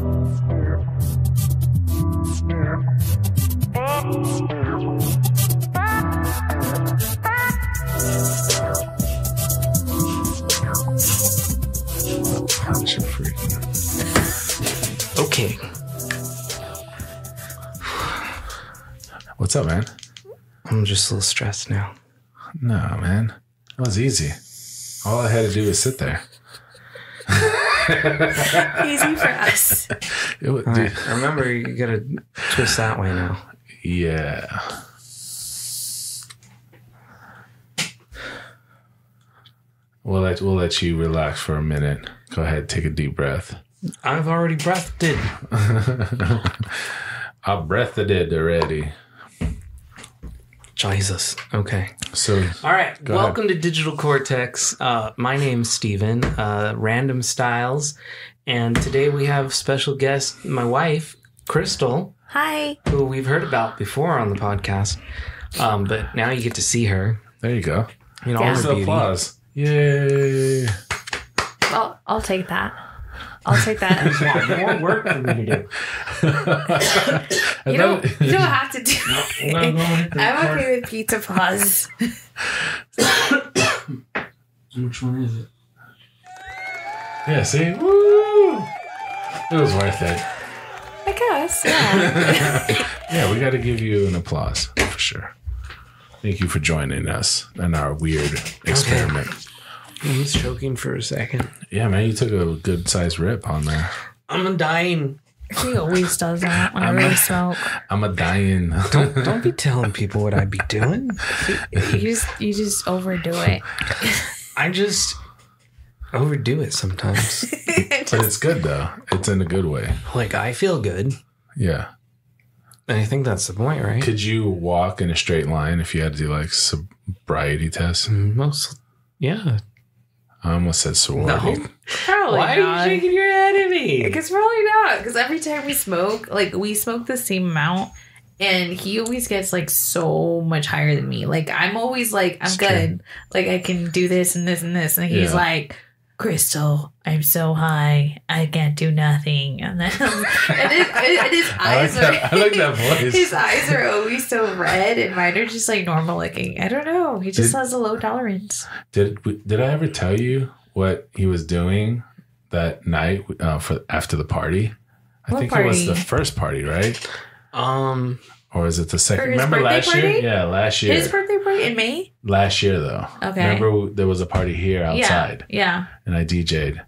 Okay. What's up, man? I'm just a little stressed now. No, man. That was easy. All I had to do was sit there. Easy for us. Right. Remember, you gotta twist that way now. Yeah. We'll let you relax for a minute. Go ahead, take a deep breath. I've already breathed it. I breathed it already. Jesus. Okay. So, all right. Welcome ahead. to Digital Cortex. My name's Steven, Randomstylez, and today we have special guest, my wife, Crystal. Hi. Who we've heard about before on the podcast, but now you get to see her. There you go. You know, all her beauty. Applause. Yay. I'll take that. I'll take that. More work for me to do. You don't have to do it. I'm okay with pizza pause. Which one is it? Yeah, see? Woo! It was worth it. I guess, yeah. Yeah, we got to give you an applause for sure. Thank you for joining us in our weird experiment. Okay. I was choking for a second. Yeah, man, you took a good sized rip on there. I'm dying. He always does that whenever we smoke. I'm a dying. Don't be telling people what I be doing. You just overdo it. I just overdo it sometimes. But it's good though. It's in a good way. Like, I feel good. Yeah. And I think that's the point, right? Could you walk in a straight line if you had to do like sobriety tests? Yeah. I almost said sorority. No. Probably Why not. are you shaking your head at me? Because probably not. Because every time we smoke, like, we smoke the same amount, and he always gets, like, so much higher than me. Like, I'm always like, I'm good. Like, I can do this and this and this. And he's like, Crystal, I'm so high, I can't do nothing. And then and his eyes I like that voice. His eyes are always so red, and mine are just like normal looking. I don't know. He just has a low tolerance. Did I ever tell you what he was doing that night for after the party? I think it was the first party, right? Or is it the second? Remember last year? Yeah, last year. His birthday party in May? Last year, though. Okay. Remember there was a party here outside? Yeah. And I DJ'd.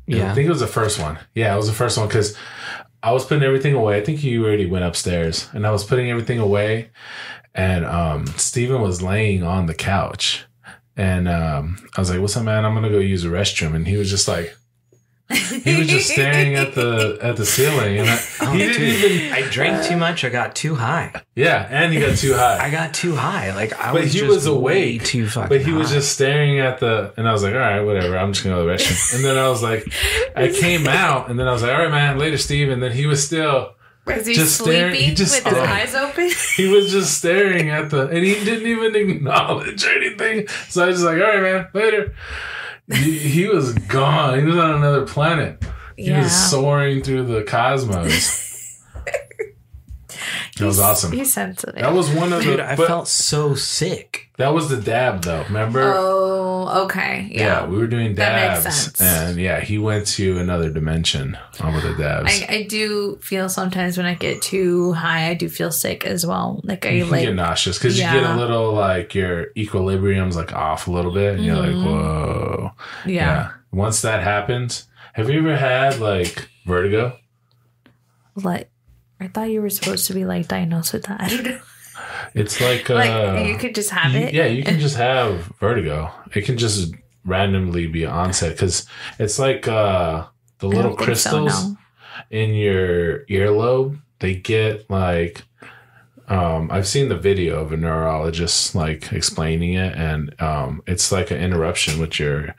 Yeah. I think it was the first one. Yeah, it was the first one because I was putting everything away. I think you already went upstairs. And I was putting everything away. And Steven was laying on the couch. And I was like, what's up, man? I'm going to go use the restroom. And he was just like... He was just staring at the ceiling, and I drank too much. I got too high. Yeah, and he got too high. I got too high. Like he was awake, too fucking. But he was just staring at and I was like, all right, whatever. I'm just gonna go to the restroom. And then I was like, I came out, and then I was like, all right, man, later, Steve. And then he was still. Was he just sleeping staring, with his eyes open? He was just staring at and he didn't even acknowledge or anything. So I was just like, all right, man, later. He was gone. He was on another planet. He was soaring through the cosmos. That was awesome. He's sensitive. That was one of Dude, I felt so sick. That was the dab, though. Remember? Oh, okay. Yeah, we were doing dabs. That makes sense. And yeah, he went to another dimension with the dabs. I do feel sometimes when I get too high, I do feel sick as well. Like you get nauseous because you get a little like your equilibrium's like off a little bit, and you're like, whoa. Yeah. Once that happens, have you ever had like vertigo? Like, I thought you were supposed to be like diagnosed with that. I don't know. It's like you could just have it. Yeah, you can just have vertigo. It can just randomly be onset because it's like the little crystals in your earlobe. They get like I've seen the video of a neurologist like explaining it, and it's like an interruption with your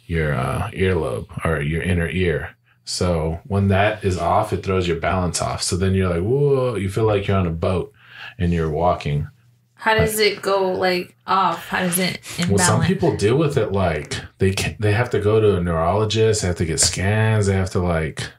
earlobe or your inner ear. So when that is off, it throws your balance off. So then you're like, whoa, you feel like you're on a boat and you're walking. How does it go like off? How does it imbalance? Well, some people deal with it like they have to go to a neurologist. They have to get scans. They have to like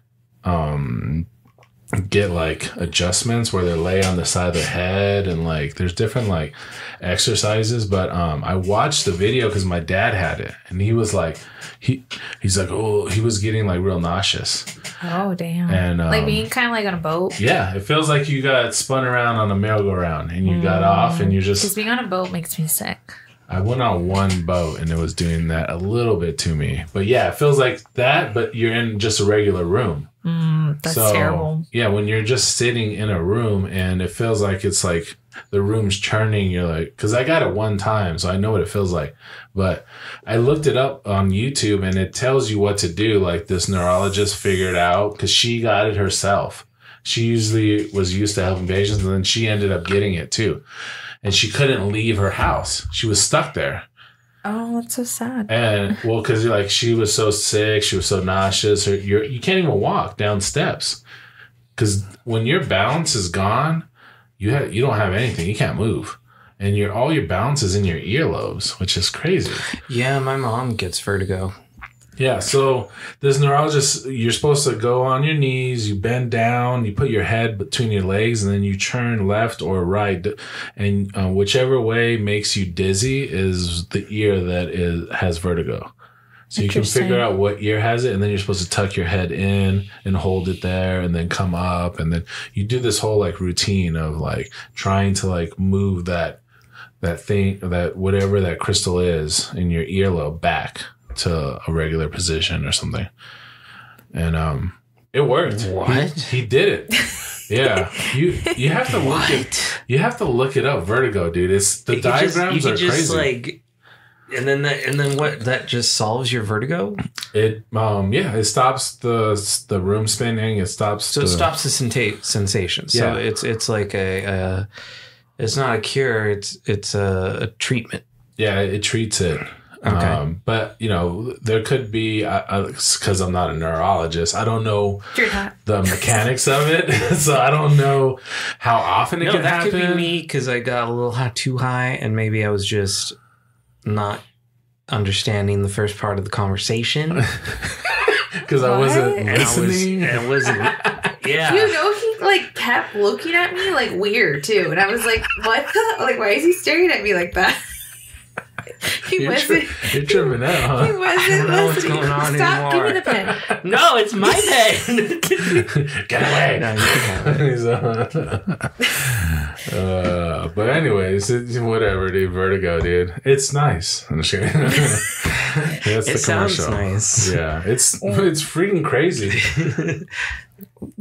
get like adjustments where they lay on the side of their head, and like there's different like exercises. But I watched the video because my dad had it, and he was like, he's like, oh, he was getting like real nauseous. Oh damn! And like being kind of like on a boat. Yeah, it feels like you got spun around on a merry-go-round, and you got off, and you just. Because being on a boat makes me sick. I went on one boat, and it was doing that a little bit to me. But yeah, it feels like that, but you're in just a regular room. That's terrible. Yeah, when you're just sitting in a room and it feels like it's like the room's churning, you're like, because I got it one time, so I know what it feels like. But I looked it up on YouTube, and it tells you what to do. Like this neurologist figured out, because she got it herself. She usually was used to helping patients, and then she ended up getting it too. And she couldn't leave her house. She was stuck there. Oh, that's so sad. And well, because like she was so sick, she was so nauseous. You can't even walk down steps, because when your balance is gone, you don't have anything. You can't move, and all your balance is in your earlobes, which is crazy. Yeah, my mom gets vertigo. Yeah, so this neurologist, you're supposed to go on your knees, you bend down, you put your head between your legs, and then you turn left or right. And whichever way makes you dizzy is the ear that has vertigo. So you can figure out what ear has it, and then you're supposed to tuck your head in and hold it there, and then come up. And then you do this whole like routine of like trying to like move that thing, that whatever that crystal is in your earlobe back to a regular position or something. And it worked. What? He did it. Yeah. You have to look it. You have to look it up. Vertigo, dude. It's the diagrams are crazy. Like, and then what? That just solves your vertigo? It it stops the room spinning. It stops. It stops the sensation. So it's like it's not a cure. It's a treatment. Yeah, it treats it. Okay. But there could be, because I'm not a neurologist, I don't know the mechanics of it, so I don't know how often it can happen. That could be me, because I got a little too high, and maybe I was just not understanding the first part of the conversation. Because I wasn't listening. I wasn't. Yeah. He like kept looking at me like weird too, and I was like, "What? Like, why is he staring at me like that?" You're tripping out, huh? He wasn't I don't know what's listening. going on Stop! anymore. Give me the pen. No, it's my pen. Get away! No, you can have it. But anyways, whatever, dude. Vertigo, dude. It's nice. I'm just kidding. That's the sounds commercial. nice. Yeah, it's freaking crazy.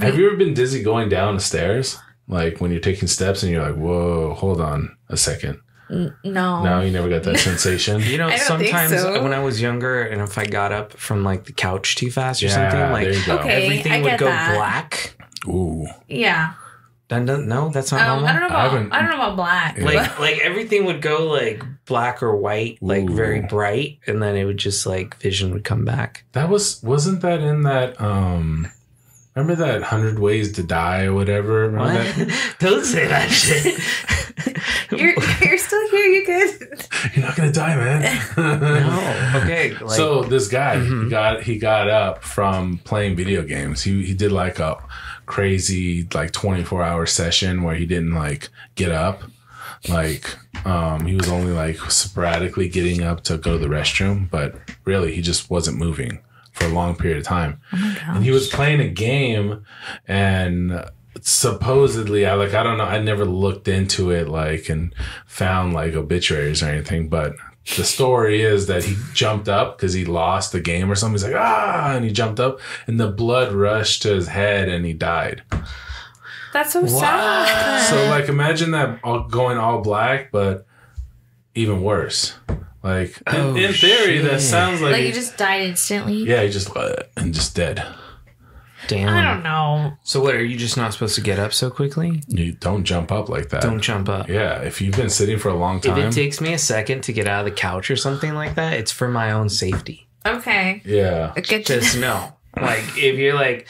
Have you ever been dizzy going down the stairs? Like when you're taking steps and you're like, whoa, hold on a second. No, you never got that sensation. Sometimes when I was younger, and if I got up from like the couch too fast or something, like everything would go black. Ooh. Yeah. No, that's not normal. I don't know about black. Like everything would go like black or white, like very bright, and then it would just like vision would come back. Wasn't that in that remember that 100 Ways to Die or whatever? That? Don't say that shit. You're still here. You good? You're not gonna die, man. No. Okay. So this guy, he got up from playing video games. He did like a crazy like 24-hour session where he didn't like get up. Like he was only like sporadically getting up to go to the restroom, but really he just wasn't moving for a long period of time. Oh my gosh. And he was playing a game, and supposedly I don't know, I never looked into it like and found like obituaries or anything, but the story is that he jumped up because he lost the game or something. He's like, and he jumped up and the blood rushed to his head and he died. That's so sad. So like imagine that going all black, but even worse. Like in theory, that sounds like you just died instantly. Yeah, he just dead. Damn. I don't know. So what, are you just not supposed to get up so quickly? You don't jump up like that. Don't jump up. Yeah, if you've been sitting for a long time. If it takes me a second to get out of the couch or something like that, it's for my own safety. Okay. Yeah. Just know. Like, if you're like,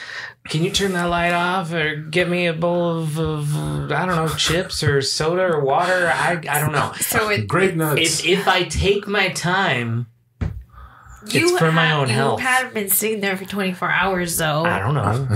can you turn that light off or get me a bowl of I don't know, chips or soda or water? I don't know. So grape nuts. If I take my time, It's for my own health. You have been sitting there for 24 hours, though. I don't know.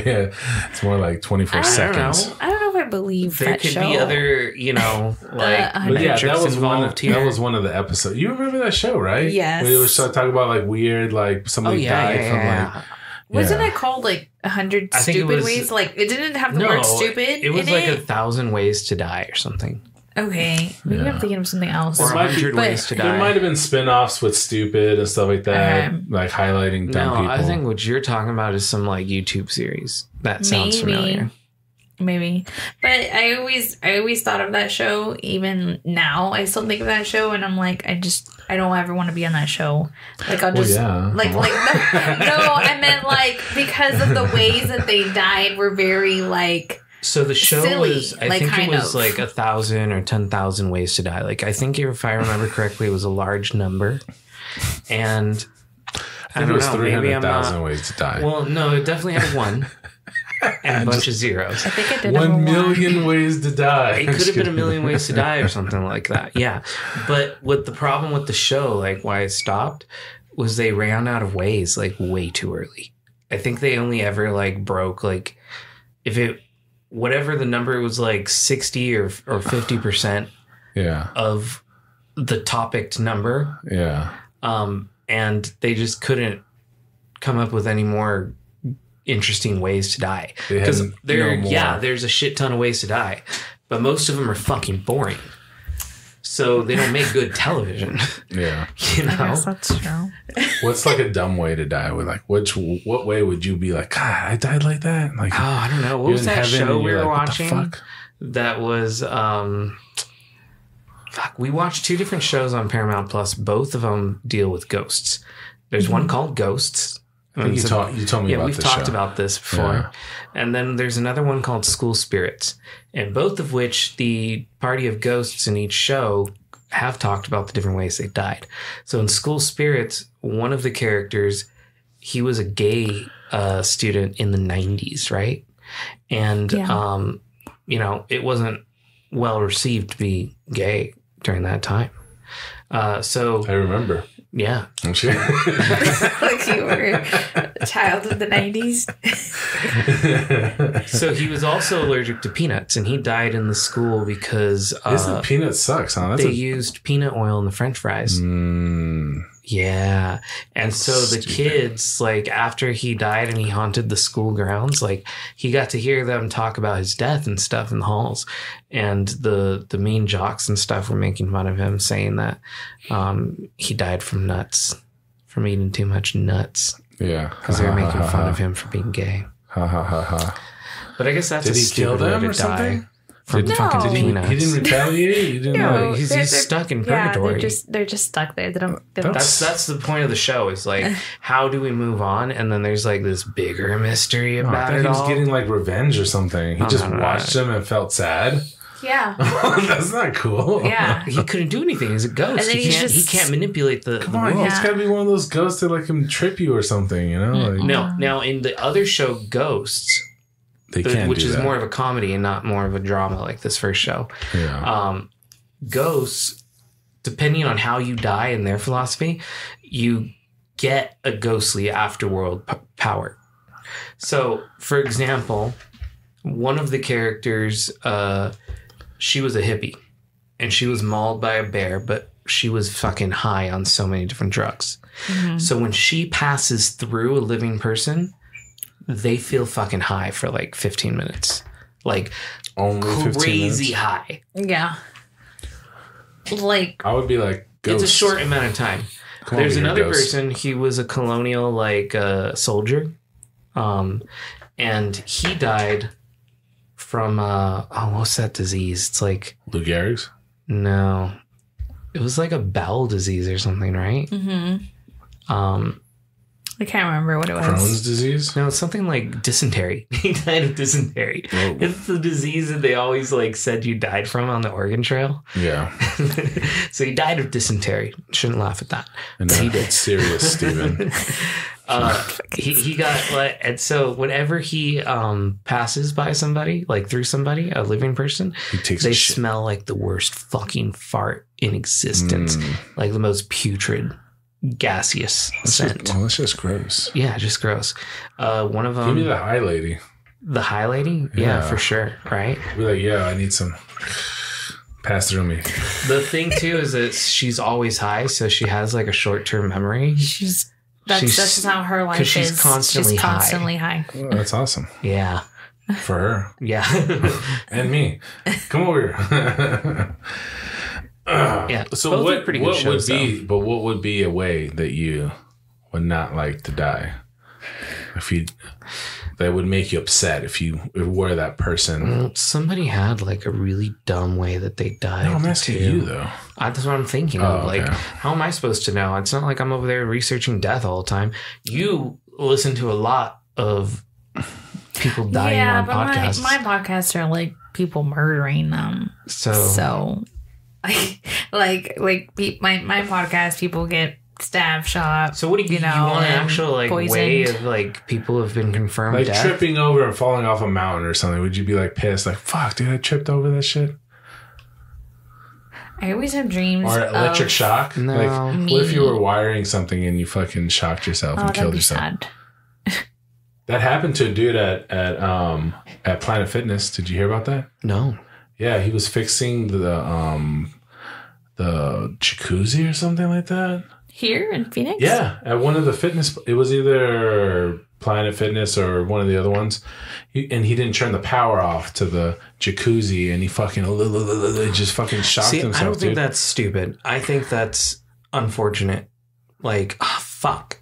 Yeah, it's more like 24 seconds. I don't know if I believe there that could show. be other, like, but yeah, that was here. that was one of the episodes. You remember that show, right? Yes. We were talking about like weird, like somebody died from like. Wasn't it called like 100 Stupid Ways? Like it didn't have the word stupid. It was in like it? 1,000 Ways to Die or something. Okay, maybe I'm thinking of something else. Or 100 Ways to Die. There might have been spin-offs with stupid and stuff like that, like highlighting dumb people. I think what you're talking about is some like YouTube series. That sounds familiar. Maybe, but I always thought of that show. Even now, I still think of that show, and I'm like, I don't ever want to be on that show. Like I'll just like no, I meant like because of the ways that they died were very like. So the show silly, was, I think it was like 1,000 or 10,000 ways to die. Like I think if I remember correctly, it was a large number, and I don't it was know, 300,000 ways to die. Well, no, it definitely had one. And a bunch of zeros. I think it did 1 million ways to die. It could have been 1 million ways to die or something like that. Yeah. But what the problem with the show, like why it stopped, was they ran out of ways like way too early. I think they only ever like broke like if it whatever the number was like 60 or 50% of the topic number. Yeah. And they just couldn't come up with any more interesting ways to die because there's a shit ton of ways to die, but most of them are fucking boring, so they don't make good television. Yeah. I guess that's true. What's like a dumb way to die? With like what way would you be like, God, I died like that? Like, I don't know, what was that show we were watching that was we watched 2 different shows on Paramount Plus. Both of them deal with ghosts. There's one called Ghosts. I think you told me about this. Yeah, we've talked about this before. Yeah. And then there's another one called School Spirits. And both of which the party of ghosts in each show have talked about the different ways they died. So in School Spirits, one of the characters, he was a gay student in the 90s, right? And, it wasn't well received to be gay during that time. So I remember. Yeah. Like you were a child of the 90s. So he was also allergic to peanuts, and he died in the school because peanut sucks, huh? They used peanut oil in the French fries. Yeah. And so the kids, like after he died and he haunted the school grounds, like he got to hear them talk about his death and stuff in the halls. And the mean jocks and stuff were making fun of him, saying that he died from nuts, from eating too much nuts. Yeah. Because they were making fun of him for being gay. Ha ha ha ha. But I guess that's Did a he kill stupid way them to or something? die. From fucking peanuts. He didn't retaliate? He didn't No, he's stuck in purgatory. They're just stuck there. They don't that's the point of the show. Is like, how do we move on? And then there's like this bigger mystery about it. He was getting like revenge or something. He just watched them and felt sad. Yeah. That's not cool. Yeah. He couldn't do anything. He's a ghost. And then He can't manipulate the Come on, world. he's got to be one of those ghosts that like him trip you or something, you know? Like, No. Now in the other show, Ghosts, which is more of a comedy and not more of a drama like this first show. Yeah. Ghosts, depending on how you die in their philosophy, you get a ghostly afterworld power. So, for example, one of the characters, she was a hippie and she was mauled by a bear, but she was fucking high on so many different drugs. Mm-hmm. So when she passes through a living person, they feel fucking high for like 15 minutes. Like only crazy high. Yeah. Like I would be like, ghost. It's a short amount of time. There's another person, he was a colonial like soldier. And he died from what's that disease? It's like Lou Gehrig's? No. It was like a bowel disease or something, right? Mm-hmm. I can't remember what it was. Crohn's disease? No, it's something like dysentery. He died of dysentery. Whoa. It's the disease that they always like said you died from on the Oregon Trail. Yeah. So he died of dysentery. Shouldn't laugh at that. And he did. Serious, Steven. He got like, and so whenever he passes by somebody, like through somebody, a living person, they smell like the worst fucking fart in existence, like the most putrid gaseous scent. Well, that's just gross. Yeah, just gross. One of them. Give me the high lady. The high lady? Yeah, for sure. Right? Be like, yeah, I need some. Pass through me. The thing too is that she's always high, so she has like a short-term memory. That's just how her life is. She's constantly high. Oh, that's awesome. Yeah. For her. Yeah. And me. Come over here. Yeah. So Both are what pretty good would shows, be but what would be a way that you would not like to die? That would make you upset if you were that person. Well, somebody had like a really dumb way that they died. No, I'm asking you though. That's what I'm thinking of. Like, how am I supposed to know? It's not like I'm over there researching death all the time. You listen to a lot of people dying on podcasts. My podcasts are like people murdering them. So like my podcast, people get stabbed, shot. So what do you want an actual like poisoned way of like people have been confirmed like death? Tripping over and falling off a mountain or something? Would you be like pissed? Like, fuck, dude, I tripped over that shit. I always have dreams. Or electric shock. No, like, what if you were wiring something and you fucking shocked yourself and killed yourself? Sad. That happened to a dude at Planet Fitness. Did you hear about that? No. Yeah, he was fixing the jacuzzi or something like that. Here in Phoenix? Yeah, at one of the fitness. It was either Planet Fitness or one of the other ones. He didn't turn the power off to the jacuzzi, and he fucking just fucking shocked himself. I don't think that's stupid. I think that's unfortunate. Like, fuck,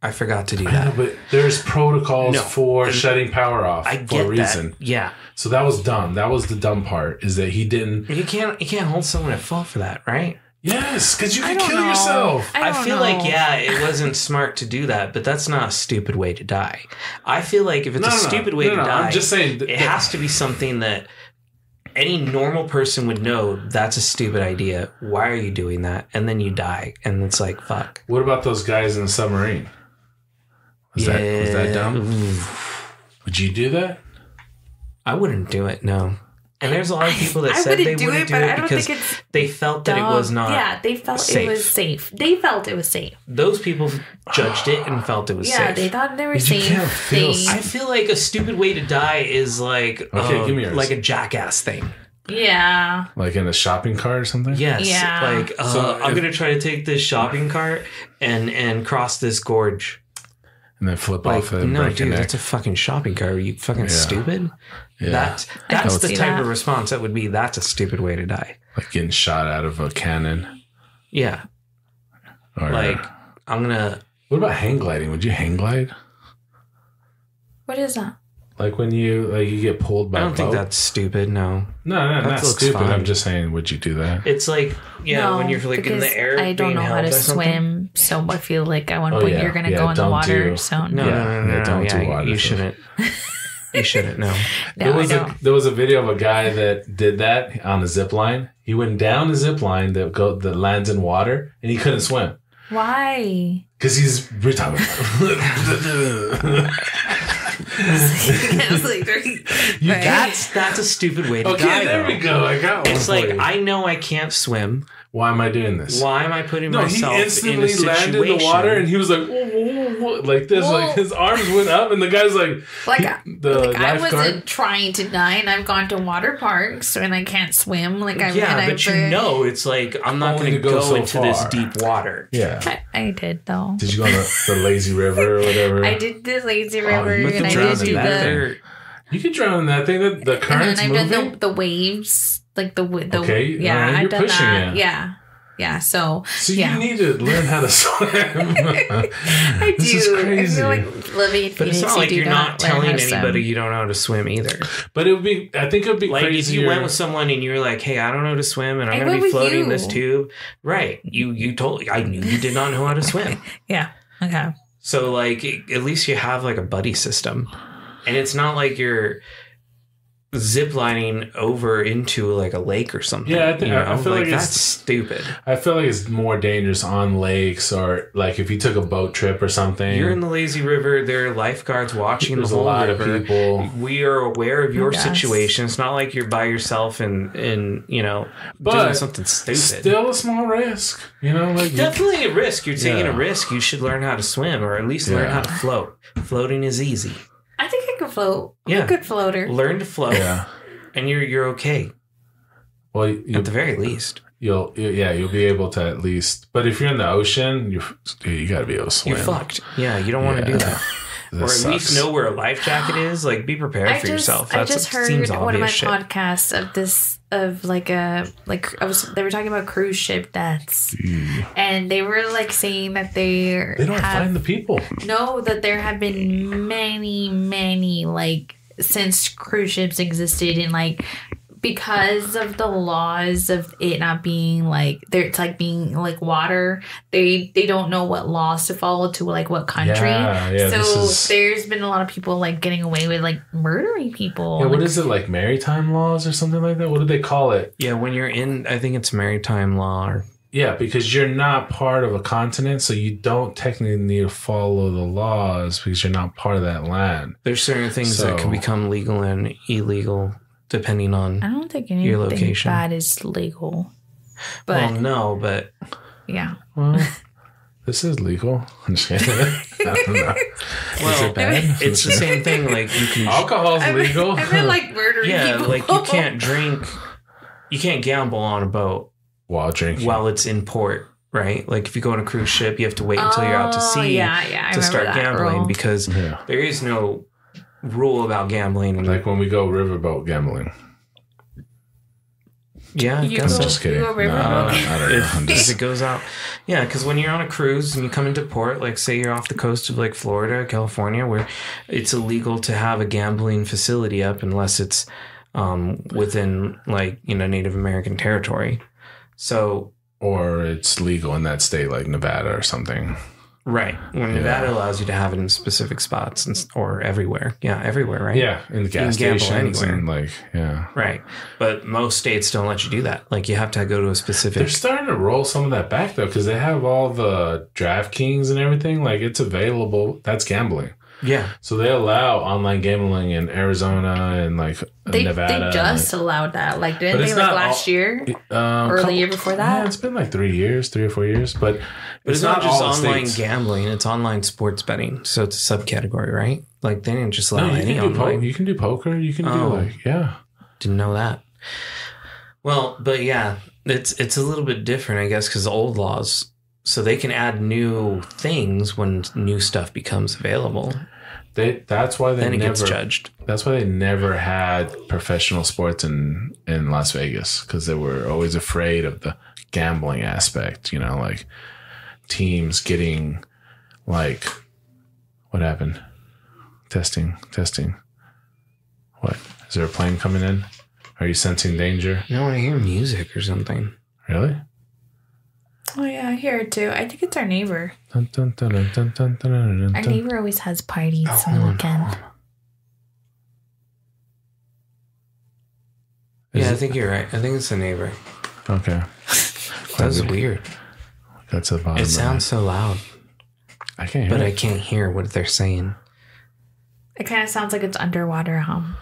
I forgot to do that. I know, but there's protocols for shutting power off for a reason. That. Yeah. So that was dumb. That was the dumb part. Is that he didn't. You can't hold someone at fault for that, right? Yes, because you could kill yourself. I feel like, it wasn't smart to do that, but that's not a stupid way to die. I feel like if it's a stupid way to die, I'm just saying it has to be something that any normal person would know that's a stupid idea. Why are you doing that? And then you die, and it's like, fuck. What about those guys in the submarine? Was that dumb? Ooh. Would you do that? I wouldn't do it, no. And there's a lot of people that said they wouldn't do it because they felt that it was not. Yeah, they felt safe. It was safe. They felt it was safe. Those people judged it and felt it was safe. Yeah, they thought they were safe. I feel like a stupid way to die is like give me yours. Like a jackass thing. Yeah. Like in a shopping cart or something? Yes. Yeah. Like, I'm going to try to take this shopping cart and cross this gorge. And then flip off and break your neck. That's a fucking shopping cart. Are you fucking stupid? Yeah. That's the type of response that would be, that's a stupid way to die. Like getting shot out of a cannon. Yeah. Or, like, I'm going to... What about hang gliding? Would you hang glide? What is that? Like when you get pulled by a boat? I don't think that's stupid, no. No, not stupid. Fine. I'm just saying, would you do that? It's like, when you're like in the air. I don't know how to swim, so I feel like at one point you're going to go in the water. No, don't do water. You shouldn't. You shouldn't, no. There was a video of a guy that did that on a zip line. He went down a zip line that lands in water, and he couldn't swim. Why? Because he's retarded. That's a stupid way to die. Okay, there we go. I got one. It's like, I know I can't swim. Why am I doing this? Why am I putting myself in a situation? He instantly landed in the water, and he was like, whoa, whoa, whoa, like this. Like his arms went up, and the guy's like I wasn't trying to die, and I've gone to water parks, and I can't swim. Like but it's like, I'm not going to go into this deep water. Yeah, I did though. Did you go on the lazy river or whatever? I did the lazy river, and I did do the. You could drown in that thing. That the current's moving. And I've done the waves, like the okay. Yeah, I've done that. It. Yeah. So you need to learn how to swim. I do. This is crazy. I feel like living in Phoenix, but it's not like you're not telling anybody you don't know how to swim either. But I think it would be like crazy if you went with someone and you were like, "Hey, I don't know how to swim, and I'm going to be floating this tube." Right? You told. I knew you did not know how to swim. Yeah. Okay. So like, at least you have like a buddy system. And it's not like you're zip lining over into like a lake or something. Yeah, I feel like that's stupid. I feel like it's more dangerous on lakes or like if you took a boat trip or something. You're in the lazy river. There are lifeguards watching There's the whole a lot river. of people. We are aware of your situation. It's not like you're by yourself and doing something stupid. Still a small risk. Definitely a risk. You're taking a risk. You should learn how to swim or at least learn how to float. Floating is easy. I think I could float. Yeah. I'm a good floater. Learn to float. Yeah. And you're okay. Well, at the very least. You'll be able to at least. But if you're in the ocean, you got to be able to swim. You're fucked. Yeah, you don't want to do that. Or at least know where a life jacket is. Like, be prepared for yourself. I just heard one of my podcasts they were talking about cruise ship deaths, and they were like saying that they don't find the people. No, that there have been many like since cruise ships existed and like. Because of the laws of it not being like it's like being like water, they don't know what laws to follow to like what country. So there's been a lot of people like getting away with like murdering people. Yeah, what is it like maritime laws or something like that? What do they call it? Yeah, when you're in, I think it's maritime law. Yeah, because you're not part of a continent, so you don't technically need to follow the laws because you're not part of that land. There's certain things that can become legal and illegal. Depending on I don't think anything location. Bad is legal. But well, no, but yeah. Well, this is legal. I'm just kidding. I don't know. Well, is it bad? It's the same thing. Like you can alcohol's legal. I mean, like murdering people. Yeah, like you can't drink. You can't gamble on a boat while drinking while it's in port. Right? Like if you go on a cruise ship, you have to wait until you're out to sea to start gambling because there is no rule about gambling. Like when we go riverboat gambling. Yeah, I guess I'm just kidding. I don't know. It goes out. Yeah, because when you're on a cruise and you come into port, like say you're off the coast of like Florida, California, where it's illegal to have a gambling facility up unless it's within like, Native American territory. So, or it's legal in that state like Nevada or something. Right. When Nevada allows you to have it in specific spots or everywhere. Yeah, everywhere, right? Yeah, in the gas stations anywhere. And Right. But most states don't let you do that. Like you have to go to a specific... They're starting to roll some of that back though because they have all the DraftKings and everything. Like it's available. That's gambling. Yeah. So they allow online gambling in Arizona and like Nevada. They just allowed that. Like didn't they like last year? Or the year before that? Yeah, it's been like 3 or 4 years. But it's not just online gambling. It's online sports betting. So it's a subcategory, right? Like they didn't just allow any online. You can do poker. You can do Didn't know that. Well, but yeah, it's a little bit different, I guess, because the old laws... So they can add new things when new stuff becomes available. That's why it gets judged. That's why they never had professional sports in Las Vegas because they were always afraid of the gambling aspect. Like teams getting like what happened? Testing. What is there a plane coming in? Are you sensing danger? No, I hear music or something. Really? Oh yeah, I hear it too. I think it's our neighbor. Our neighbor always has parties on the weekend. Yeah, I think you're right. I think it's the neighbor. Okay. That was weird. That's the bottom. It sounds so loud. I can't hear. But I can't hear what they're saying. It kind of sounds like it's underwater hum.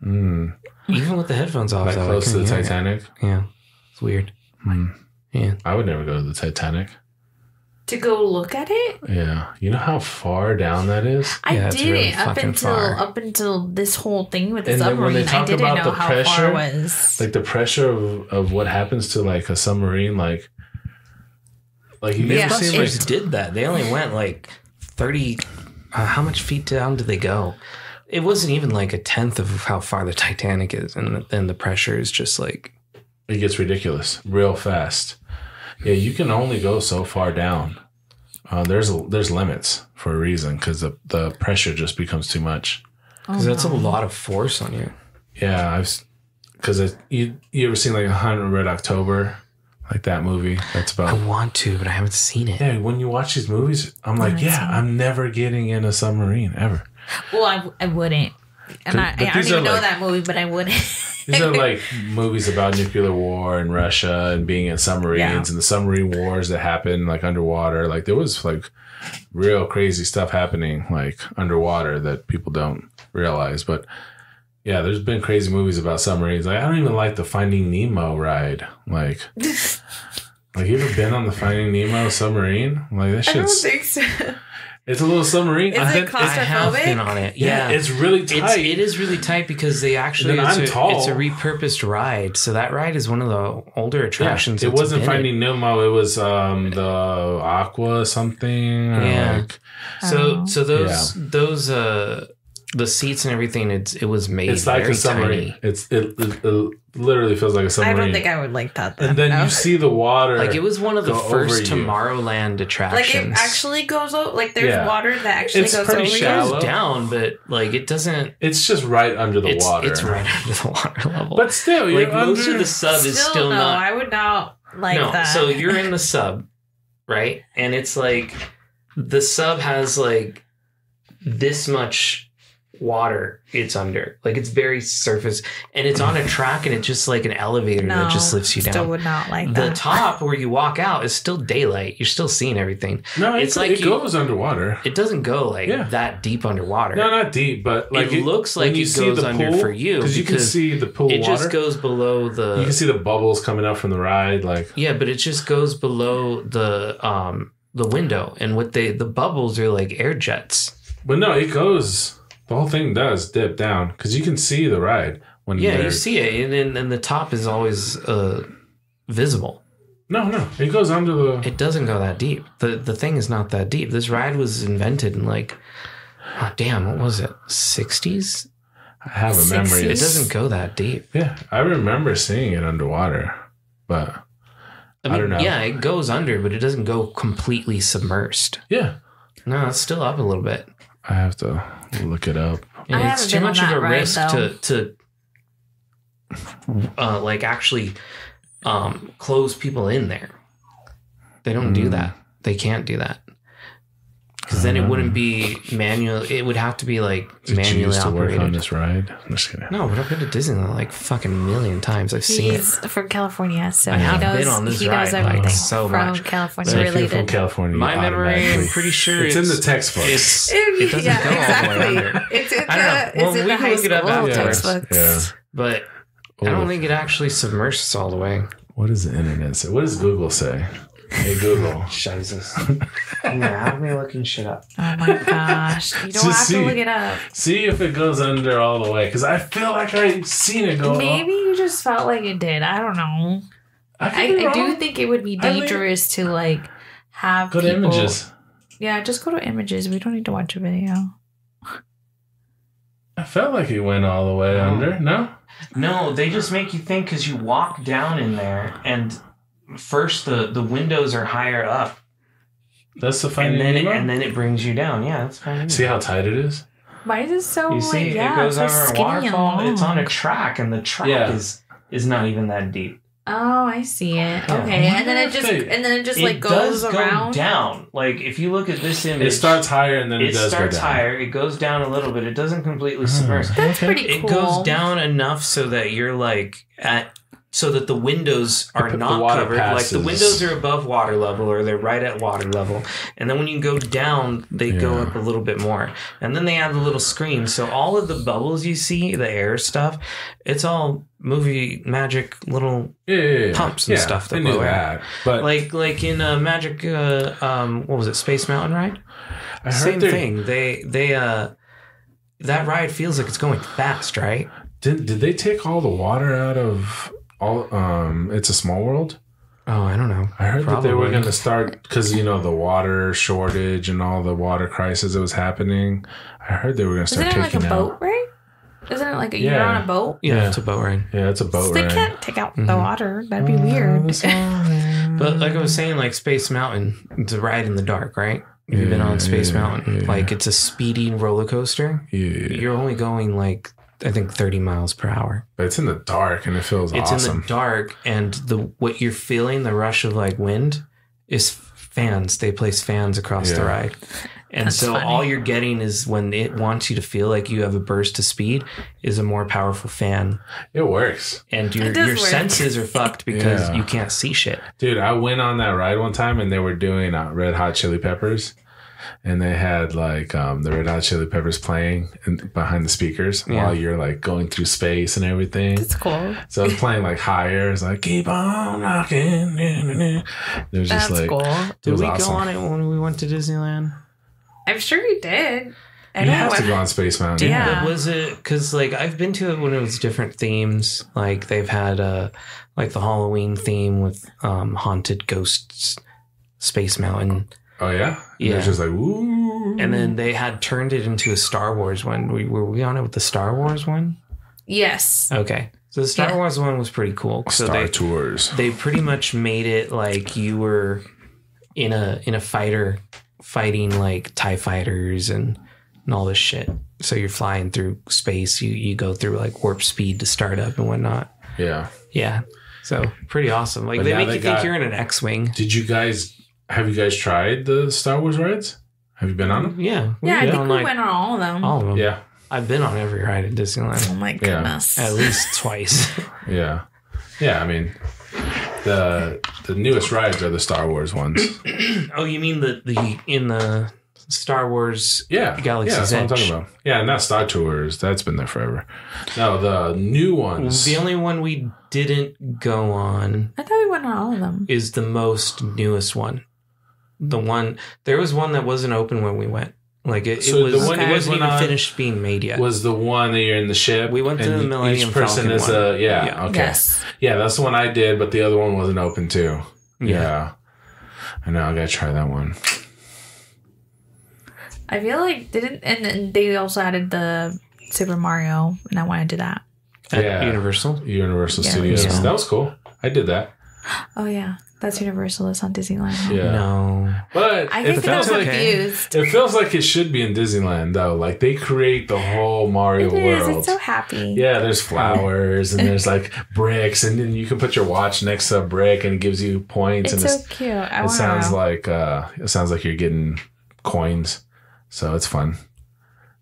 Even with the headphones off, like close to the Titanic. Yeah, it's weird. Yeah, I would never go to the Titanic. To go look at it? Yeah, you know how far down that is. I didn't really up until this whole thing with the submarine. I didn't know how far it was. Like the pressure of what happens to like a submarine, like you never seen like did that. They only went like 30. How much feet down did they go? It wasn't even like a tenth of how far the Titanic is, and then the pressure is just like it gets ridiculous real fast. Yeah, you can only go so far down. There's limits for a reason because the pressure just becomes too much. Because that's a lot of force on you. Yeah, you ever seen like 100 Red October, like that movie? That's about. I want to, but I haven't seen it. Yeah, when you watch these movies, I'm like, I'm never getting in a submarine ever. Well, I wouldn't. And I don't even know that movie, but I wouldn't. These are like movies about nuclear war and Russia and being in submarines and the submarine wars that happen like underwater. Like there was like real crazy stuff happening like underwater that people don't realize. But yeah, there's been crazy movies about submarines. Like I don't even like the Finding Nemo ride. Like you ever been on the Finding Nemo submarine? Like that shit's... I don't think so. It's a little submarine. Is it claustrophobic? I have been on it. Yeah, it's really tight. It is really tight because they actually it's a repurposed ride. So that ride is one of the older attractions. Yeah, it wasn't Finding Nemo. It was the Aqua something. Yeah. So those the seats and everything. It was made. It's like very a submarine. Tiny. It literally feels like a submarine. I don't think I would like that. And then you see the water. Like it was one of the first Tomorrowland attractions. Like it actually goes over. Like there's water that actually goes over. It's pretty shallow down, but like it doesn't. It's just right under the water. It's right under the water level. But still, like most of the sub is still not. I would not like that. So you're in the sub, right? And it's like the sub has like this much water it's under, like it's very surface, and it's on a track, and it's just like an elevator that just lifts you down. Still would not like the that. top where you walk out is still daylight. You're still seeing everything. No, it's like it goes underwater. It doesn't go like that deep underwater. No, not deep, but like it looks like it goes under for you because you can see the pool. It water. Just goes below the. You can see the bubbles coming up from the ride, like but it just goes below the window, and what the bubbles are like air jets. But no, it goes. The whole thing does dip down because you can see the ride when you see it, and the top is always visible. No, it goes under the. It doesn't go that deep. The thing is not that deep. This ride was invented in like, what was it? 60s? I have a memory. It doesn't go that deep. Yeah, I remember seeing it underwater, but I don't know. Yeah, it goes under, but it doesn't go completely submersed. Yeah, no, it's still up a little bit. I have to look it up. And it's too much of a risk to like actually close people in there. They don't do that. They can't do that. Because then it wouldn't be manual. It would have to be like manually operated. Work on this ride? I'm just kidding. No, but I've been to Disneyland like fucking a million times. I've seen it. He's from California, so I have been on this ride knows everything like so from much. California related. From California, my memory, I'm pretty sure it's in the textbooks. It doesn't go all the way under. It's in the high school textbooks. Yeah. But I don't think it actually submerses all the way. What does the internet say? What does Google say? Hey Google. Jesus. Yeah, have me looking shit up. Oh my gosh. You don't have to look it up. See if it goes under all the way. Because I feel like I've seen it go. Maybe you just felt like it did. I don't know. I do think it would be dangerous to like have go to images. Yeah, just go to images. We don't need to watch a video. I felt like it went all the way under. No, they just make you think because you walk down in there and first the windows are higher up. That's the Finding Nemo? And then it brings you down. Yeah, that's Finding Nemo. See how tight it is? Why is it so you see, it goes over a waterfall. It's on a track, and the track is not even that deep. Oh, I see it. Okay, and then it just like goes around. Go down. Like if you look at this image, it starts higher and then it does starts go down. higher. It goes down a little bit. It doesn't completely submerge. That's pretty cool. It goes down enough so that you're like so that the windows are not covered. Like the windows are above water level or they're right at water level. And then when you go down, they go up a little bit more. And then they add the little screen. So all of the bubbles you see, the air stuff, it's all movie magic little pumps and stuff that blow out. But like in Magic, what was it, Space Mountain ride? Same thing. They that ride feels like it's going fast, right? Did they take all the water out of It's a Small World? Oh, I don't know. I heard that they were going to start because the water shortage and all the water crisis that was happening. I heard they were going to start taking out. Isn't it like a boat ride? Isn't it like you're on a boat? Yeah, it's a boat ride. Yeah, it's a boat ride. They can't take out the water. That'd be weird. But like I was saying, like Space Mountain, it's a ride in the dark, right? If you've been on Space Mountain, like it's a speeding roller coaster. Yeah. You're only going like I think 30 miles per hour. But it's in the dark and it feels awesome. It's in the dark and what you're feeling, the rush of like wind, is fans. They place fans across the ride. And That's so funny. all you're getting is when it wants you to feel like you have a burst of speed is a more powerful fan. It works. And It does your work. senses are fucked because Yeah. you can't see shit. Dude, I went on that ride one time and they were doing Red Hot Chili Peppers. And they had like the Red Hot Chili Peppers playing behind the speakers while you're like going through space and everything. That's cool. So it's playing like higher. It's like, keep on rocking. It was just That's like, cool. it Did was we awesome. go on it when we went to Disneyland? I'm sure you did. I You don't have know to what- go on Space Mountain. Yeah. Was it because like I've been to it when it was different themes? Like they've had like the Halloween theme with haunted ghosts, Space Mountain. Oh, yeah? Yeah. It was just like, woo. And then they had turned it into a Star Wars one. Were we on it with the Star Wars one? Yes. Okay. So the Star Wars one was pretty cool. So Star Tours. they pretty much made it like you were in a fighter fighting like TIE fighters and all this shit. So you're flying through space. You go through like warp speed to start up and whatnot. Yeah. Yeah. So pretty awesome. Like But they now make they you think got- you're in an X-Wing. Have you guys tried the Star Wars rides? Have you been on them? Yeah. Yeah, I think on, we like, went on all of them. all of them. Yeah. I've been on every ride at Oh Disneyland my goodness. at least twice. Yeah. Yeah, I mean, the newest rides are the Star Wars ones. Oh, you mean the in the Star Wars Yeah. Galaxy's that's what I'm Edge? talking about. Yeah, not Star Tours. That's been there forever. No, the new ones. The only one we didn't go on I thought we went on all of them. is the most newest one. There was one that wasn't open when we went. Like it So was. the one you It guys wasn't went even on finished being made yet. was the one that you're in the ship. We went to and the Millennium Each person Falcon is one. a Yeah. Okay. Yes. Yeah, that's the one I did, but the other one wasn't open too. Yeah. I know. I gotta try that one. I feel like and then they also added the Super Mario, and I want to do that. At Universal. Universal Yeah, Studios. yeah. That was cool. I did that. Oh yeah, that's Universal. It's on Disneyland. Yeah. No. But I it think that feels was like confused. it feels like it should be in Disneyland though. Like they create the whole Mario It is. world. It's so happy. Yeah, there's flowers and there's like bricks, and then you can put your watch next to a brick and it gives you points. It's and so cute. it sounds like you're getting coins, so it's fun.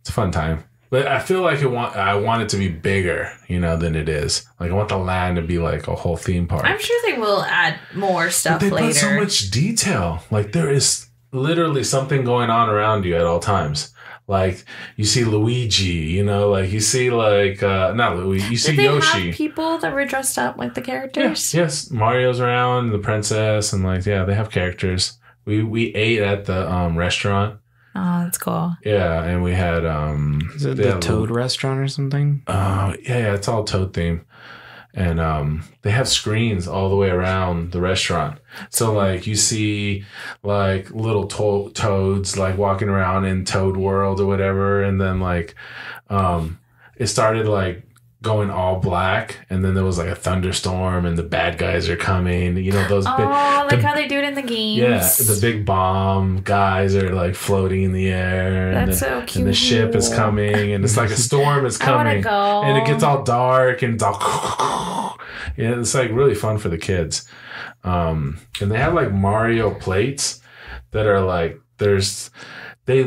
It's a fun time. But I feel like I want it to be bigger, than it is. Like I want the land to be like a whole theme park. I'm sure they will add more stuff They later. put so much detail. Like there is literally something going on around you at all times. Like you see Luigi, like you see like not Luigi, you see Did they Yoshi. have people that were dressed up like the characters? Yes, Mario's around, the princess, and like they have characters. We ate at the restaurant. Oh, that's cool. Yeah, and we had Is it they the had Toad restaurant or something? yeah, it's all Toad theme. And they have screens all the way around the restaurant. So like you see like little toads like walking around in Toad World or whatever, and then like it started like going all black, and then there was like a thunderstorm and the bad guys are coming. Those big Like how they do it in the games. yeah, the big bomb guys are like floating in the air. That's so And the cute. ship is coming, and it's like a storm is I wanna coming. go. And it gets all dark and it's all it's like really fun for the kids. And they have like Mario plates that are like they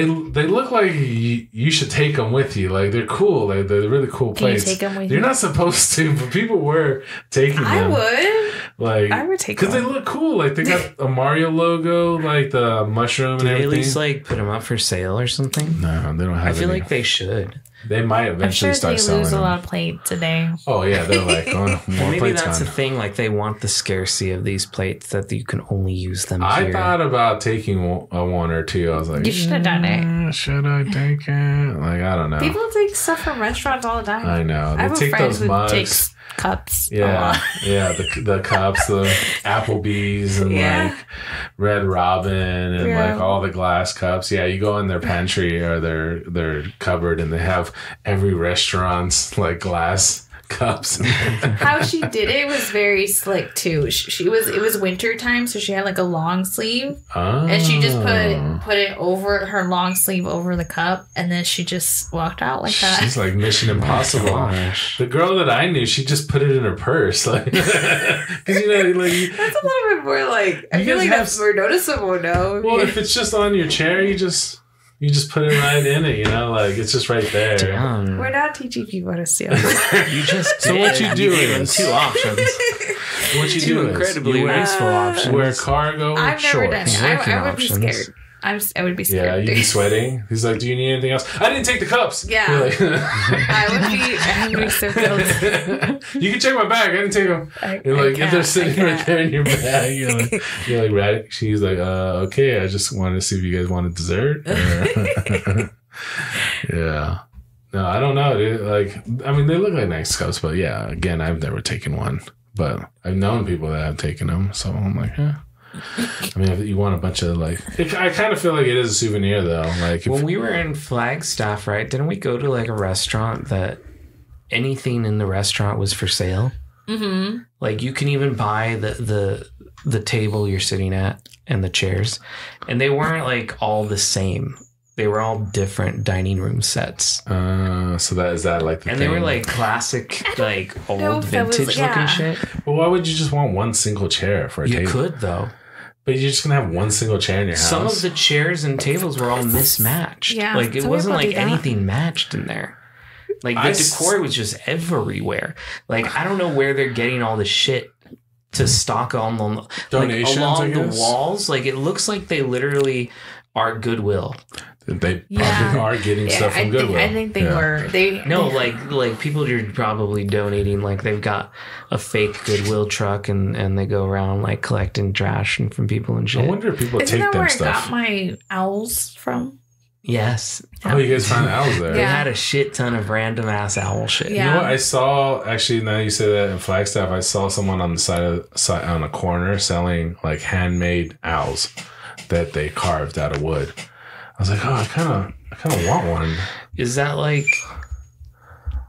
look like you should take them with you. Like they're cool. Like they're really cool Can you plates. take them with You're you? not supposed to, but people were taking them. I would. Like I would take because they them. look cool. Like they got a Mario logo, like the mushroom Did and they at everything. least like put them up for sale or something? No, they don't have. I feel any. like they should. They might I'm eventually sure start they selling lose a them. lot of plates a day. Oh yeah, they're like more Maybe plates that's the gone. thing. Like they want the scarcity of these plates that you can only use them I here. thought about taking one or two. I was like, You should have done it. Should I take it? Like I don't know. People take stuff from restaurants all the time. I know. I have They a take friend those who mugs. takes cups. a Yeah, lot. yeah, the cups, the Applebee's, and Yeah. like Red Robin, and Yeah. like all the glass cups. Yeah, you go in their pantry or their cupboard, and they have every restaurant's like glass cups. How she did it was very slick too. It was winter time, so she had like a long sleeve, and she just put it over her long sleeve over the cup, and then she just walked out like that. She's like Mission Impossible. The girl that I knew, she just put it in her purse, like because you know, like that's a little bit more like I feel like that's more noticeable now. Well, if it's just on your chair, you just put it right in it, you know, like it's just right there. Damn. We're not teaching people how to steal. You just so what you do is 2 options. What you do is incredibly wasteful options. Wear cargo I've never done it. I would be options. scared. I would be scared. Yeah, you'd be sweating. He's like, "Do you need anything else?" I didn't take the cups. Yeah, like, I would be so guilty. You can check my bag. I didn't take them. You're like, if they're sitting right there in your bag, you're like, right? She's like, okay. I just wanted to see if you guys wanted dessert. Yeah. No, I don't know, dude. Like, I mean, they look like nice cups, but yeah, again, I've never taken one, but I've known people that have taken them, so I'm like, yeah. I mean, if you want a bunch of like, I kind of feel like it is a souvenir though. Like when we were in Flagstaff, right? Didn't we go to like a restaurant that anything in the restaurant was for sale? Mm-hmm. Like you can even buy the table you're sitting at and the chairs, and they weren't like all the same. They were all different dining room sets. So that is that like the and thing? They were like classic, like old vintage looking shit. Well, why would you just want one single chair for a table? You could though. But you're just going to have one single chair in your house? Some of the chairs and tables were all mismatched. Yeah, like, it wasn't like anything matched in there. Like, the decor was just everywhere. Like, I don't know where they're getting all the shit to stock on the... Donations, along the walls. Like, it looks like they literally are Goodwill. They probably are getting stuff from Goodwill. I think they were. Like people are probably donating. Like they've got a fake Goodwill truck and they go around like collecting trash from people and shit. I wonder if people take them where stuff. I got my owls from? Yes. Oh, you guys found owls there. They had a shit ton of random ass owl shit. Yeah. You know what? I saw actually. Now you say that in Flagstaff, I saw someone on the side on a corner selling like handmade owls that they carved out of wood. I was like, oh, I kind of want one. Is that like...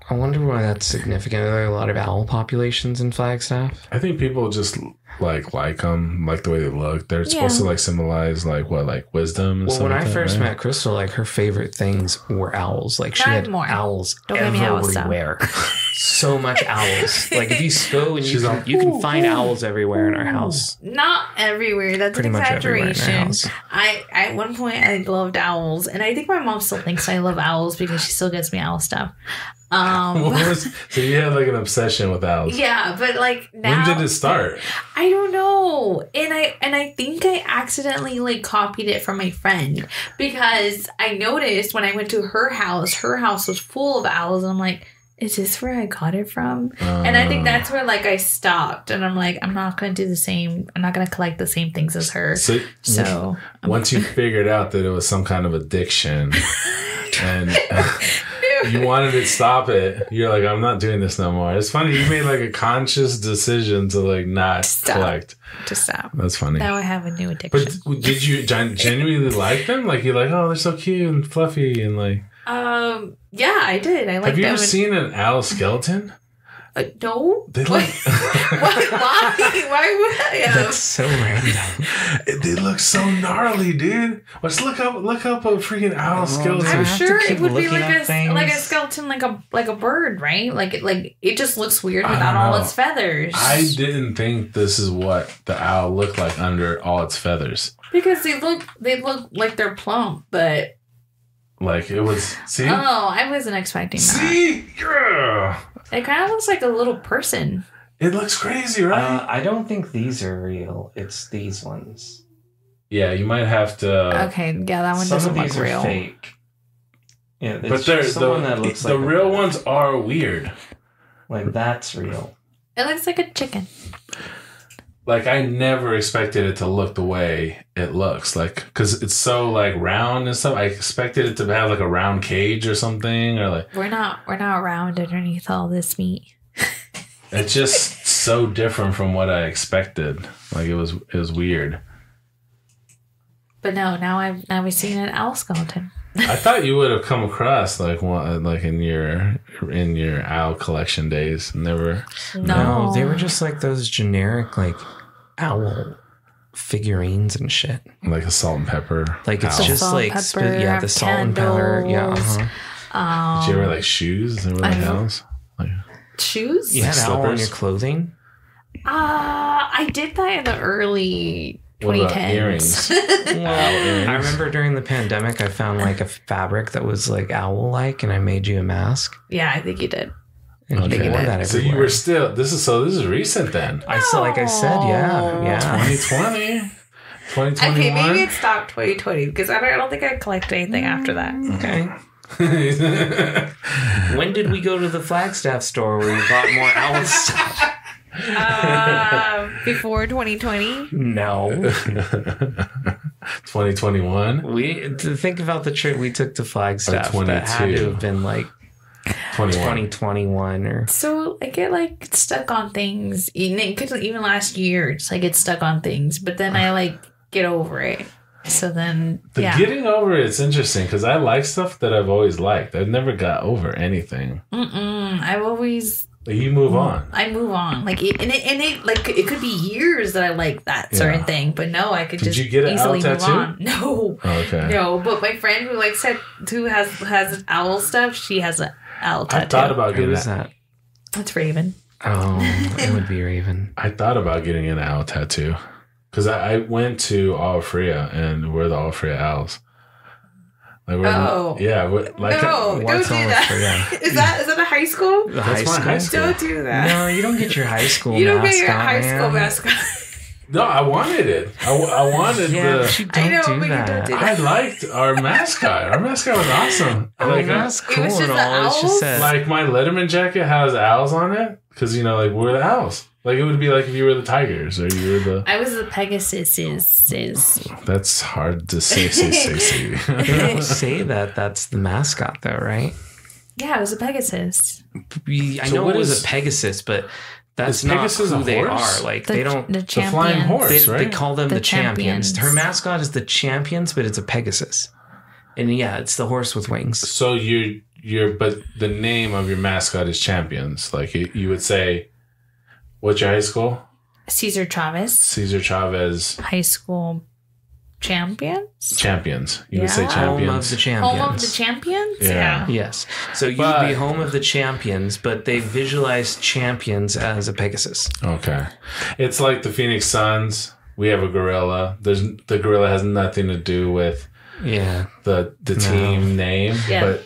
I wonder why that's significant. Are there a lot of owl populations in Flagstaff? I think people just like them, like the way they look. They're supposed to like symbolize like what, like wisdom and stuff. Well, when I first right? met Crystal, like her favorite things were owls. Like she had owls everywhere. So much owls. Like if you go and you can find owls everywhere in our house. Not everywhere. That's an exaggeration. I at one point I loved owls, and I think my mom still thinks I love owls because she still gets me owl stuff. So you had like an obsession with owls. Yeah, but like now, when did it start? I don't know. And I think I accidentally like copied it from my friend because I noticed when I went to her house was full of owls, and I'm like, is this where I got it from? And I think that's where like I stopped, and I'm like, I'm not going to do the same. I'm not going to collect the same things as her. So once you figured out that it was some kind of addiction and you wanted to stop it, you're like, I'm not doing this no more. It's funny. You made like a conscious decision to like not collect. To stop. That's funny. Now I have a new addiction. But did you genuinely like them? Like you're like, oh, they're so cute and fluffy and like. Yeah, I did. I like. Have you ever seen an owl skeleton? No. They like. Why would I? That's so random. They look so gnarly, dude. Let's look up a freaking owl skeleton. I'm sure it would be like a skeleton, like a bird, right? Like it just looks weird without all its feathers. I didn't think this is what the owl looked like under all its feathers. Because they look like they're plump, but. Like it was. See? Oh, I wasn't expecting that. See? Yeah. It kind of looks like a little person. It looks crazy, right? I don't think these are real. It's these ones. Yeah, you might have to. Okay, yeah, that one doesn't look real. Some of these are fake. Yeah, but the real ones are weird. Like that's real. It looks like a chicken. Like I never expected it to look the way it looks, like because it's so like round and stuff. I expected it to have like a round cage or something, or like we're not round underneath all this meat. It's just so different from what I expected. Like it was weird. But no, now we've seen an owl skeleton. I thought you would have come across like one, like in your owl collection days. Never. No, they were just like those generic like owl figurines and shit. Like a salt and pepper. Like it's owl. just like the salt and pepper. Yeah. Did you ever like shoes? They were like owls. Like shoes. You had owl on your clothing. I did that in the early 2010s. What about earrings? I remember during the pandemic, I found like a fabric that was like owl-like, and I made you a mask. Yeah, I think you did. And you wore that everywhere. So you were still. This is recent then. I said, like I said, yeah. 2020. 2021. Okay, maybe it stopped 2020 because I don't think I collected anything after that. Okay. When did we go to the Flagstaff store where you bought more owl stuff? Before 2020? No. 2021. To think about the trip we took to Flagstaff. That had to have been like 2021 or. So I get like stuck on things. Even last year, just like get stuck on things, but then I like get over it. So then, getting over it's interesting because I like stuff that I've always liked. I've never got over anything. I've always. Like you move on. I move on. Like it could be years that I like that certain thing, but no, I could just easily move on. No, okay, no. But my friend who who has owl stuff, she has an owl tattoo. I thought about getting that. It's Raven. Oh, it would be Raven. I thought about getting an owl tattoo. Because I went to Alfrea and we're the Alfrea Owls. Like no, don't do that. Is that a high school? That's my high school. Don't do that. No, you don't get your high school mascot. You don't get your high school mascot. No, I wanted it. I wanted but you don't do that. I liked our mascot. Our mascot was awesome. That's cool. It was just like my Letterman jacket has owls on it because like we're the owls. Like it would be like if you were the Tigers or you were the. I was the Pegasus. That's hard to say. You don't say that. That's the mascot, though, right? Yeah, it was a Pegasus. I know it was a Pegasus, but that's not who they are. Like they don't. The flying horse, right? They call them the champions. Her mascot is the Champions, but it's a Pegasus, and yeah, it's the horse with wings. So but the name of your mascot is Champions. Like you would say. What's your high school? Cesar Chavez. Cesar Chavez. High school champions? Champions. You would say champions. Home of the champions. Home of the champions? Yeah. Yes. So you would be home of the champions, but they visualize champions as a Pegasus. Okay. It's like the Phoenix Suns. We have a gorilla. The gorilla has nothing to do with the team name. Yeah. But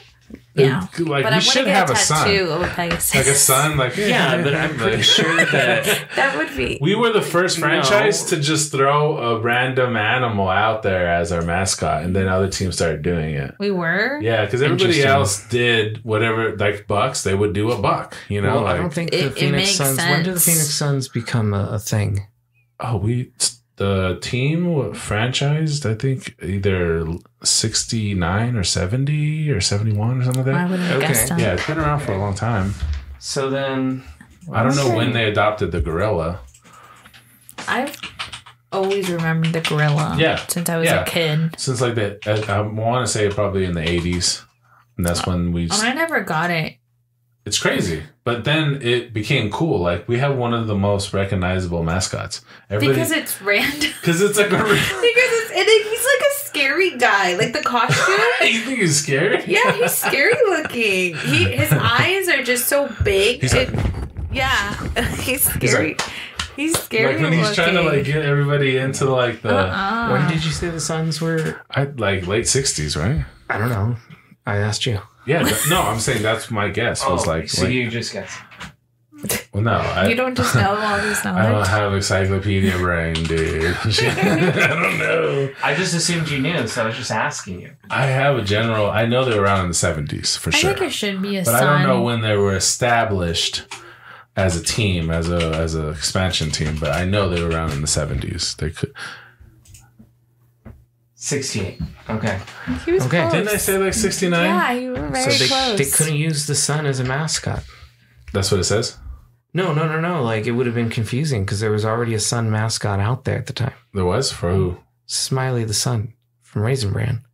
like but we should have a sun. Of a Pegasus. Like a sun, like but I'm pretty sure that would be. We were the first franchise to just throw a random animal out there as our mascot, and then other teams started doing it. We were, because everybody else did whatever. Like Bucks, they would do a buck. Well, I don't think the Phoenix Suns. Sense. When did the Phoenix Suns become a thing? The team franchised, I think, either 69 or 70 or 71 or something like that. I wouldn't have guessed that. Yeah, it's been around for a long time. So then... I don't know when they adopted the gorilla. I've always remembered the gorilla since I was a kid. Since like I want to say probably in the 80s. And that's when we... I never got it. It's crazy. But then it became cool. Like, we have one of the most recognizable mascots. Because it's random. Because it's like a... he's like a scary guy. Like, the costume. You think he's scary? Yeah, he's scary looking. His eyes are just so big. He's scary. He's scary like when he's trying to like get everybody into like the... When did you say the Suns were? Like late 60s, right? I don't know. I asked you. Yeah, no, I'm saying that's my guess. Was so you just guessed. Well, no. You don't just know all this knowledge? I don't have encyclopedia brain, dude. I don't know. I just assumed you knew, so I was just asking you. I have a general... I know they were around in the 70s, for sure. I think it should be But I don't know when they were established as a team, as a expansion team, but I know they were around in the 70s. They could... 68. Okay. He was close. Didn't I say like 69? Yeah, you were very close. They couldn't use the sun as a mascot. That's what it says? No. Like, it would have been confusing because there was already a sun mascot out there at the time. There was? For who? Smiley the Sun from Raisin Bran.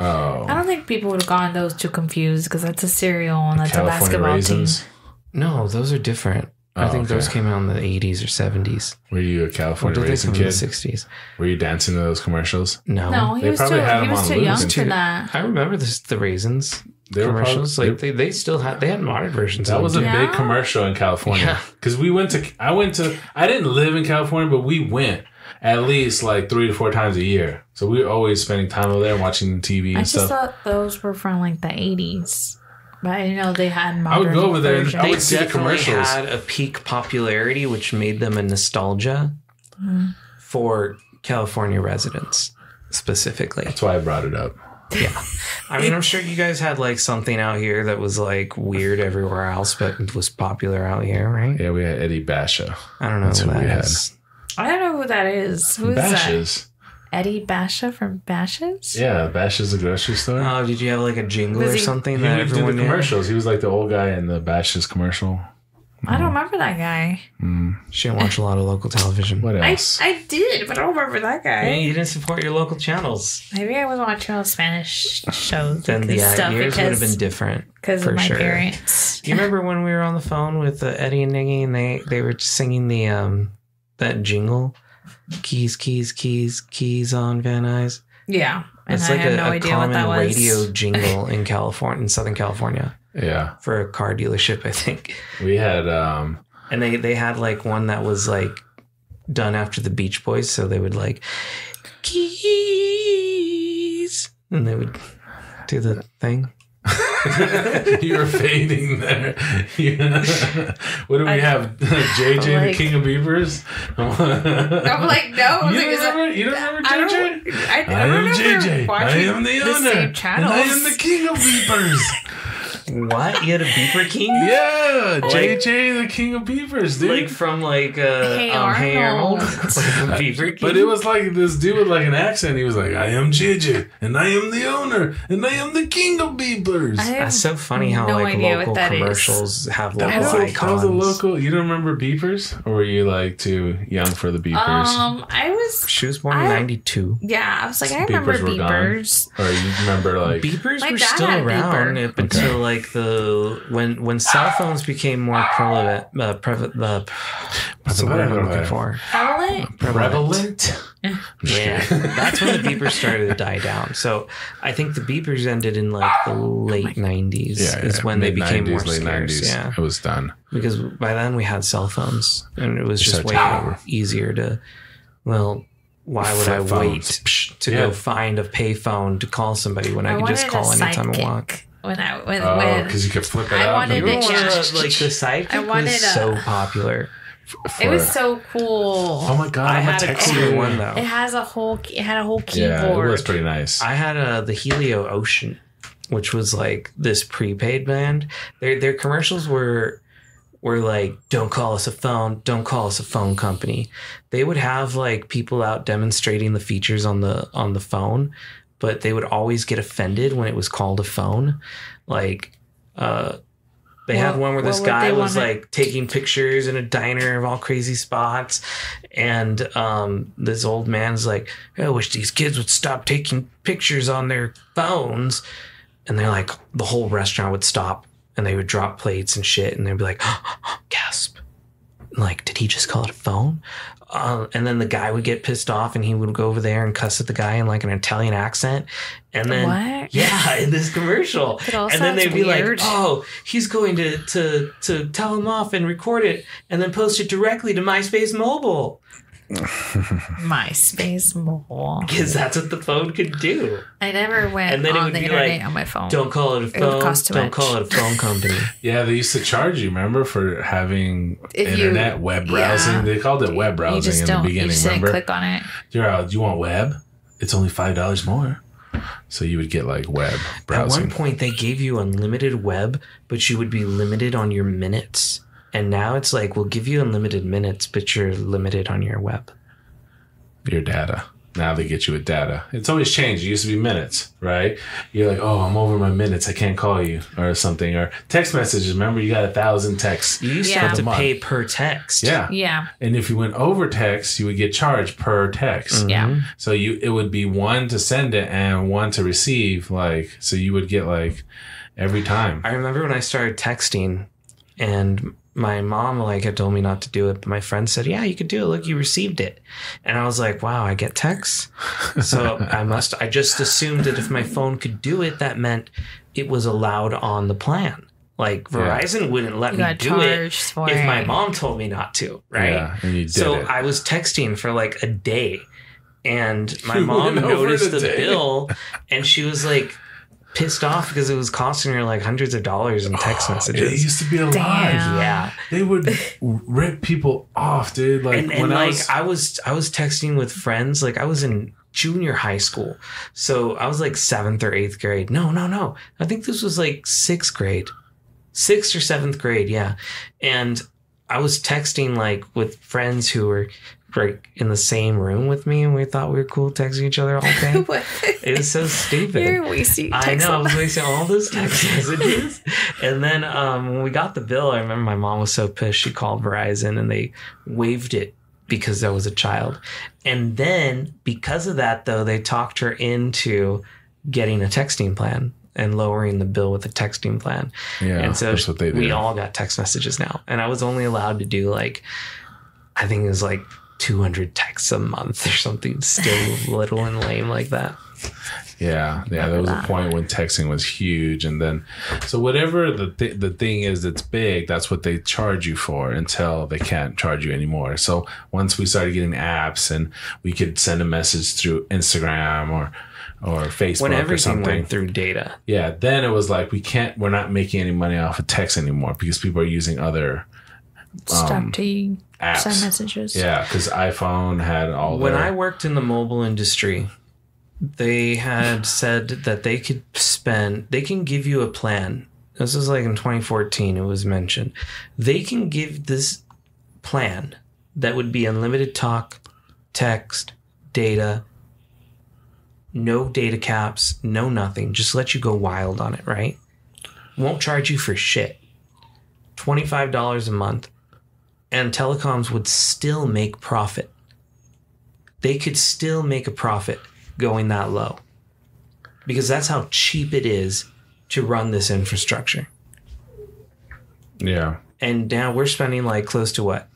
Oh. I don't think people would have gotten those too confused because that's a cereal and that's California a basketball Raisins. team. No, those are different. I think those came out in the 80s or 70s. Were you a Or California did they Raisin come in kid? the 60s? Were you dancing to those commercials? No, he They was probably had too, them he was on too loop young and for that. I remember the Raisins They were commercials. probably- They still had, they had modern versions. That of was a them. big commercial in California. Because I didn't live in California, but we went at least like 3 to 4 times a year. So we were always spending time over there watching TV and I stuff. just thought those were from like the 80s. But I didn't know they had modern I would go over there and versions. I They would see the definitely commercials. had a peak popularity, which made them a nostalgia for California residents specifically. That's why I brought it up. Yeah. I mean, I'm sure you guys had like something out here that was like weird everywhere else, but it was popular out here, right? Yeah, we had Eddie Basha. I don't know That's who who we that had. is. I don't know who that is. Who's Bashes. that? Eddie Basha from Bashes? Yeah, Bashes the grocery store. Oh, did you have like a jingle Was or he- something He that would do everyone the knew? commercials. He was like the old guy in the Bashes commercial. I don't remember that guy. She didn't watch a lot of local television. What else? I did, but I don't remember that Yeah, guy. you didn't support your local channels. Maybe I was watching all Spanish shows Then and stuff yours would have been because different of for my sure. parents. Do you remember when we were on the phone with Eddie and Niggy and they were singing the that jingle? Keys, keys, keys, keys on Van Nuys. Yeah. And It's I like had a no idea what common that was. radio jingle in California, in Southern California, Yeah. for a car dealership, I think. We had And they had like one that was like done after the Beach Boys, so they would like keys, and they would do the thing. you were fading there. Yeah. What do we have? JJ, the like- King of Beavers? I'm like, no. You don't remember I JJ? don't, I I am remember JJ. I watching am the owner. same And channels. I am the King of Beavers. What? You had a beeper king? Yeah, JJ, the King of Beavers, dude. Like from like Hey Arnold. Like from Beaver King. But it was like this dude with like an accent. He was like, I am JJ, and I am the owner, and I am the King of Beavers. I have That's so funny how no like idea local what that is. commercials have local That was icons. a local. You don't remember Beepers, or were you like too young for the Beepers? I was, She was born in I- 92. yeah, I was like, I remember Beepers were gone. beepers. Or you remember like Beepers My were dad still had a around beeper. up until like the when cell phones became more prevalent. What's the word I'm looking for? Prevalent? prevalent? Yeah, that's when the beepers started to die down. So I think the beepers ended in like the late 90s Yeah, is when they became more late scarce. Yeah, It was done. because by then we had cell phones and it was just started way taking over. easier to. Well, why would I Flip phones. wait to Yeah. go find a payphone to call somebody when I could just call wanted a anytime I want? sidekick when I when Oh, because you could flip it I out. wanted and it, Remember yeah. when, like the sidekick I wanted was a- so popular. it was so cool. Oh my god! I I'm had a text cooler you. one though. It had a whole keyboard. Yeah, it was pretty nice. I had the Helio Ocean, which was like this prepaid band. Their commercials were like, "Don't call us a phone. Don't call us a phone company." They would have like people out demonstrating the features on the phone, but they would always get offended when it was called a phone. Like, they had one where this what would guy they was wanna- like taking pictures in a diner of all crazy spots, and this old man's like, "I wish these kids would stop taking pictures on their phones," and they're like, the whole restaurant would stop and they would drop plates and shit, and they'd be like, gasp, like, did he just call it a phone? And then the guy would get pissed off and he would go over there and cuss at the guy in like an Italian accent. And then, What? yeah, in this commercial. It all And then they'd sounds be weird. like, oh, he's going to tell him off and record it and then post it directly to MySpace Mobile. MySpace mobile. Because that's what the phone could do. I never went And then it on would the be internet like, on my phone. Don't call it a would phone. cost too Don't much. call it a phone company. Yeah, they used to charge you, remember, for having If you- internet web browsing. yeah. They called it web You browsing just in the don't. You beginning, just didn't remember? click on it. Do you want web? It's only $5 more. So you would get like web At browsing. one point, they gave you unlimited web, but you would be limited on your minutes. And now it's like, we'll give you unlimited minutes, but you're limited on your web. Your data. now they get you with data. It's always changed. It used to be minutes, right? You're like, oh, I'm over my minutes. I can't call you or something. Or text messages. Remember, you got 1,000 texts. You used to have to pay per text. Yeah. Yeah. And if you went over text, you would get charged per text. Mm-hmm. Yeah. So it would be one to send it and one to receive. Like, so you would get like every time. I remember when I started texting and my mom had told me not to do it, but my friend said, yeah, you could do it. Look, you received it. And I was like, wow, I get texts. So I just assumed that if my phone could do it, that meant it was allowed on the plan. Like Verizon wouldn't let me do it if my mom told me not to, right? Yeah, and you did so it. I was texting for like a day and my mom noticed the bill and she was like, pissed off because it was costing her like hundreds of dollars in text messages. It used to be a lie. Yeah. They would rip people off, dude. Like and when I was texting with friends, like I was in junior high school. So I was like 7th or 8th grade. No. I think this was like 6th grade. 6th or 7th grade, yeah. And I was texting like with friends who were like in the same room with me, and we thought we were cool texting each other all day. It was so stupid. You're wasting text. I know, I was wasting all those text messages. And then when we got the bill, I remember my mom was so pissed. She called Verizon and they waived it because I was a child. And then because of that, though, they talked her into getting a texting plan and lowering the bill with a texting plan. Yeah, and so that's what they do. We all got text messages now. And I was only allowed to do like, I think it was like 200 texts a month or something, still little and lame like that. Yeah. There was a point when texting was huge, and then so whatever the thing is that's big, that's what they charge you for until they can't charge you anymore. So once we started getting apps and we could send a message through Instagram or Facebook when everything or something went through data. Yeah, then it was like we're not making any money off of text anymore because people are using other Stop to apps. send messages. Yeah, because iPhone had all when I worked in the mobile industry, they had said that they can give you a plan. This was like in 2014, it was mentioned. They can give this plan that would be unlimited talk, text, data, no data caps, no nothing. Just let you go wild on it, right? Won't charge you for shit. $25 a month. And telecoms would still make profit. They could still make a profit going that low. Because that's how cheap it is to run this infrastructure. Yeah. And now we're spending like close to what?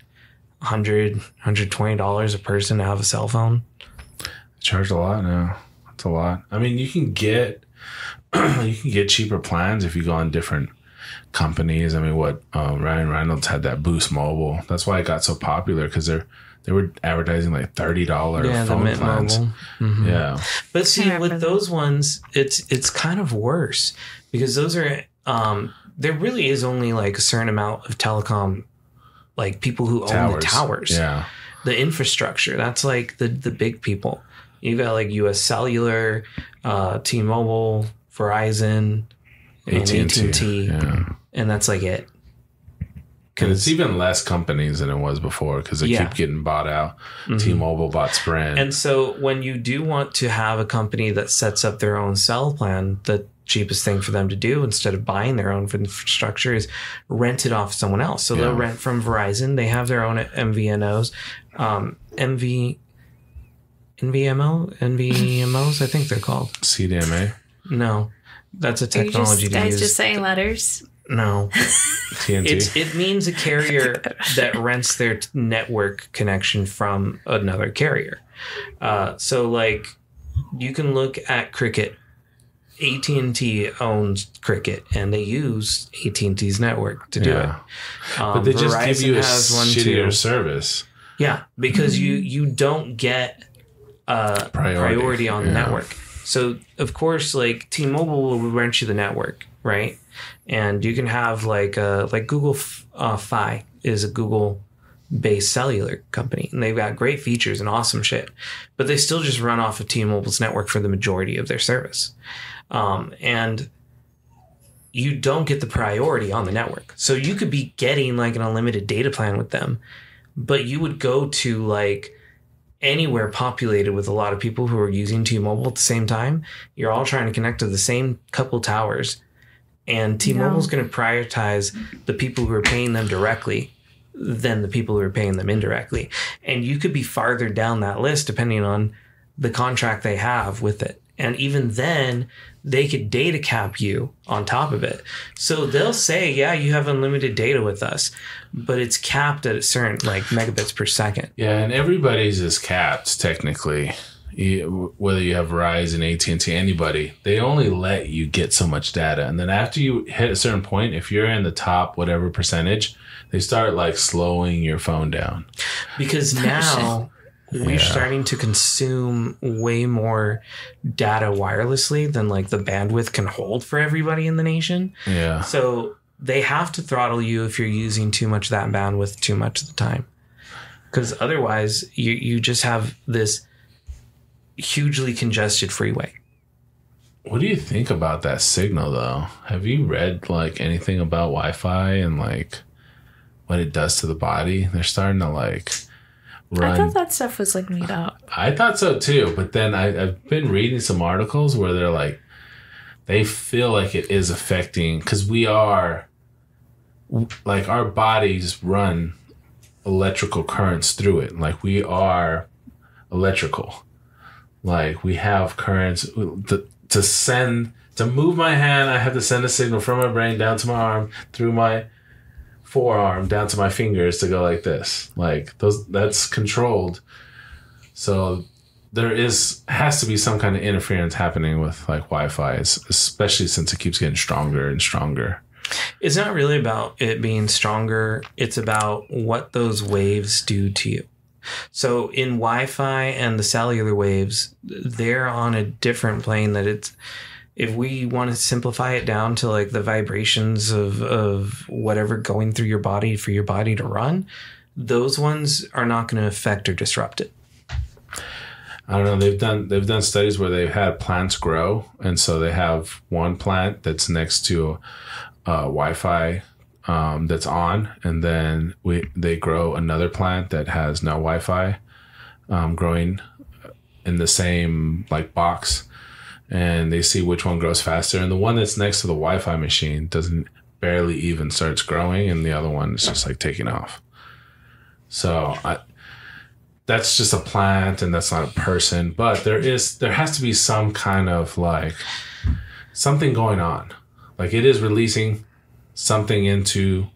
$100, $120 a person to have a cell phone? Charge a lot now. It's a lot. I mean, you can get cheaper plans if you go on different companies. I mean, Ryan Reynolds had that Boost Mobile. That's why it got so popular, because they were advertising like $30 phone plans. Mm-hmm. Yeah, but see, with those ones, it's kind of worse because those are there really is only like a certain amount of telecom, like people who own the towers. Yeah, the infrastructure. That's like the big people. You got like U.S. Cellular, T-Mobile, Verizon, and AT&T. Yeah. And that's like it. And it's even less companies than it was before because they keep getting bought out. Mm-hmm. T-Mobile bought Sprint. And so when you do want to have a company that sets up their own cell plan, the cheapest thing for them to do instead of buying their own infrastructure is rent it off someone else. So they'll rent from Verizon. They have their own MVNOs. NVMOs, I think they're called. CDMA? No. That's a technology to use. Guys just saying letters? No. TNT? It means a carrier that rents their network connection from another carrier. So, like, you can look at Cricket. AT&T owns Cricket, and they use AT&T's network to do it. But they just Verizon give you a has one shittier too. Service. Yeah, because you don't get priority on the network. So, of course, like T-Mobile will rent you the network, right? And you can have like Google Fi is a Google-based cellular company, and they've got great features and awesome shit. But they still just run off of T-Mobile's network for the majority of their service. And you don't get the priority on the network. So you could be getting like an unlimited data plan with them, but you would go to like anywhere populated with a lot of people who are using T-Mobile at the same time, you're all trying to connect to the same couple towers. And T-Mobile is going to prioritize the people who are paying them directly than the people who are paying them indirectly. And you could be farther down that list depending on the contract they have with it. And even then, they could data cap you on top of it. So they'll say, yeah, you have unlimited data with us, but it's capped at a certain like megabits per second. Yeah, and everybody's is capped technically. Whether you have Verizon, AT&T, anybody, they only let you get so much data. And then after you hit a certain point, if you're in the top whatever percentage, they start like slowing your phone down. Because now we're starting to consume way more data wirelessly than like the bandwidth can hold for everybody in the nation. Yeah. So they have to throttle you if you're using too much of that bandwidth too much of the time. Because otherwise you just have this hugely congested freeway. What do you think about that signal though? Have you read like anything about Wi-Fi and like what it does to the body? They're starting to like run. I thought that stuff was like made up. I thought so too, but then I've been reading some articles where they're like, they feel like it is affecting, because we are like, our bodies run electrical currents through it. Like we are electrical. Like we have currents to move my hand. I have to send a signal from my brain down to my arm, through my forearm, down to my fingers to go like this. Like that's controlled. So there has to be some kind of interference happening with like Wi-Fi, especially since it keeps getting stronger and stronger. It's not really about it being stronger. It's about what those waves do to you. So in Wi-Fi and the cellular waves, they're on a different plane that it's, if we want to simplify it down to like the vibrations of whatever going through your body for your body to run, those ones are not going to affect or disrupt it. I don't know. They've done studies where they've had plants grow. And so they have one plant that's next to Wi-Fi that's on, and then they grow another plant that has no Wi-Fi growing in the same like box, and they see which one grows faster. And the one that's next to the Wi-Fi machine barely even starts growing, and the other one is just like taking off. So that's just a plant, and that's not a person. But there has to be some kind of like something going on. Like it is releasing something into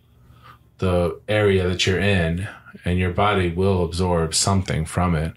the area that you're in, and your body will absorb something from it.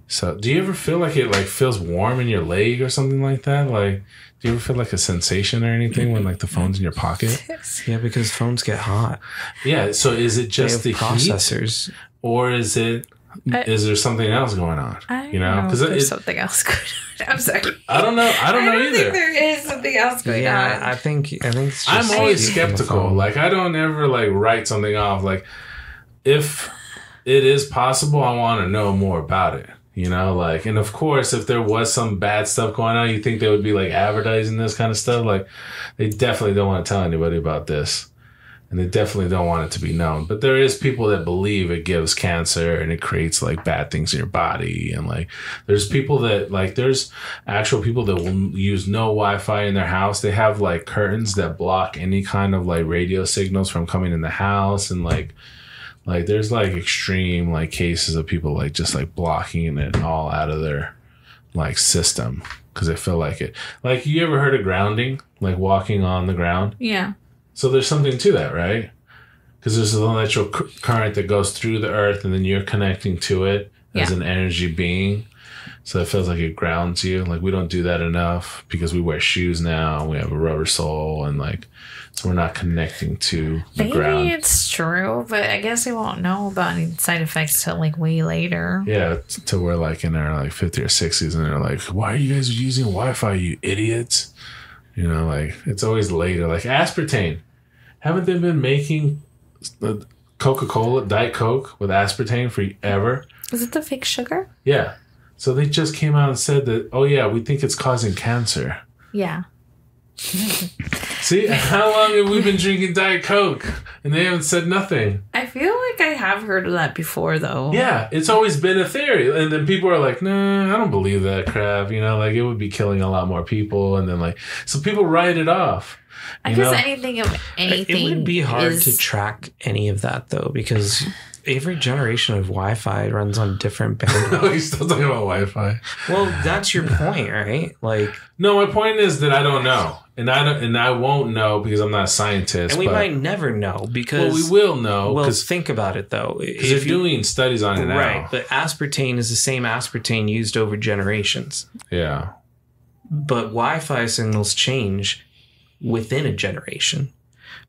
So do you ever feel like it like feels warm in your leg or something like that? Like, do you ever feel like a sensation or anything when like the phone's in your pocket? Yeah, because phones get hot. Yeah. So is it just the processors, heat, or is there something else going on? You know, because there's something else going on. I'm sorry. I don't know. I don't know either. Think there is something else going on. I think it's just I'm always skeptical. Like I don't ever like write something off. Like if it is possible, I want to know more about it. You know, like, and of course, if there was some bad stuff going on, you think they would be like advertising this kind of stuff. Like they definitely don't want to tell anybody about this. And they definitely don't want it to be known. But there is people that believe it gives cancer and it creates like bad things in your body. And like, there's people that like, there's actual people that will use no Wi-Fi in their house. They have like curtains that block any kind of like radio signals from coming in the house. And like there's like extreme like cases of people like just like blocking it all out of their like system because they feel like it. Like, you ever heard of grounding? Like walking on the ground? Yeah. So there's something to that, right? Because there's an electrical current that goes through the earth, and then you're connecting to it as an energy being. So it feels like it grounds you. Like we don't do that enough because we wear shoes now, and we have a rubber sole, and like so we're not connecting to the ground. Maybe it's true, but I guess we won't know about any side effects till like way later. Yeah, till we're like in our like 50 or 60s, and they're like, "Why are you guys using Wi-Fi, you idiots?" You know, like, it's always later. Like, aspartame. Haven't they been making Coca-Cola, Diet Coke with aspartame forever? Is it the fake sugar? Yeah. So they just came out and said that, oh, yeah, we think it's causing cancer. Yeah. See, how long have we been drinking Diet Coke? And they haven't said nothing. I feel like I have heard of that before, though. Yeah, it's always been a theory. And then people are like, nah, I don't believe that crap. You know, like it would be killing a lot more people. And then like, so people write it off. I guess anything of anything. It would be hard to track any of that, though, because every generation of Wi-Fi runs on different bandwidth. You're still talking about Wi-Fi. Well, that's your point, right? Like, no, my point is that I don't know. And I won't know because I'm not a scientist. And we might never know because... Well, we will know. Well, think about it, though. Because they're doing studies on it now. Right, but aspartame is the same aspartame used over generations. Yeah. But Wi-Fi signals change within a generation.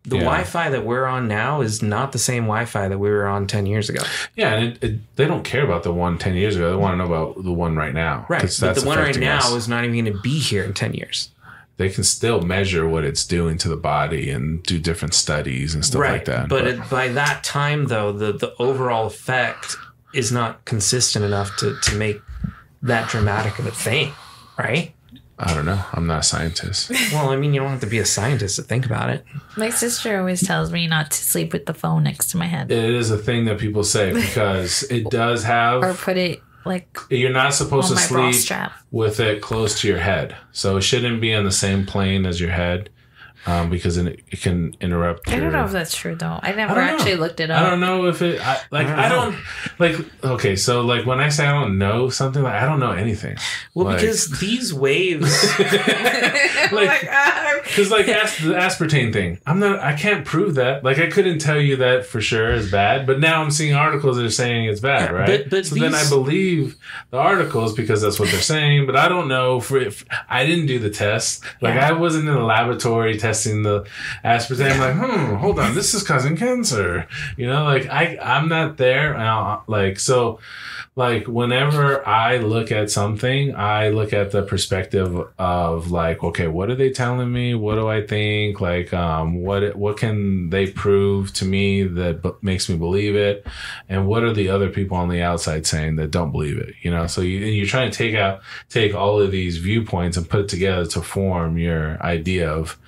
The Wi-Fi that we're on now is not the same Wi-Fi that we were on 10 years ago. Yeah, and they don't care about the one 10 years ago. They want to know about the one right now. Right, but the one right now is not even going to be here in 10 years. They can still measure what it's doing to the body and do different studies and stuff like that. But by that time, though, the overall effect is not consistent enough to make that dramatic of a thing, right? I don't know. I'm not a scientist. Well, I mean, you don't have to be a scientist to think about it. My sister always tells me not to sleep with the phone next to my head. It is a thing that people say because it does have... Or put it like... You're not supposed to sleep strap. With it close to your head. So it shouldn't be on the same plane as your head. Because it can interrupt. I don't know if that's true though. I never actually looked it up. I don't know if it. I don't like. Okay, so like when I say I don't know something, like I don't know anything. Well, like, because these waves, like, because like the aspartame thing, I can't prove that. Like I couldn't tell you that for sure is bad, but now I'm seeing articles that are saying it's bad, right? But so then I believe the articles because that's what they're saying. But I don't know if I didn't do the test. Like I wasn't in a laboratory testing the aspartame. I'm like, hold on, this is causing cancer. You know, like I'm not there. Like whenever I look at something, I look at the perspective of like, okay, what are they telling me? What do I think? Like, what can they prove to me that makes me believe it? And what are the other people on the outside saying that don't believe it? You know, so you're trying to take all of these viewpoints and put it together to form your idea of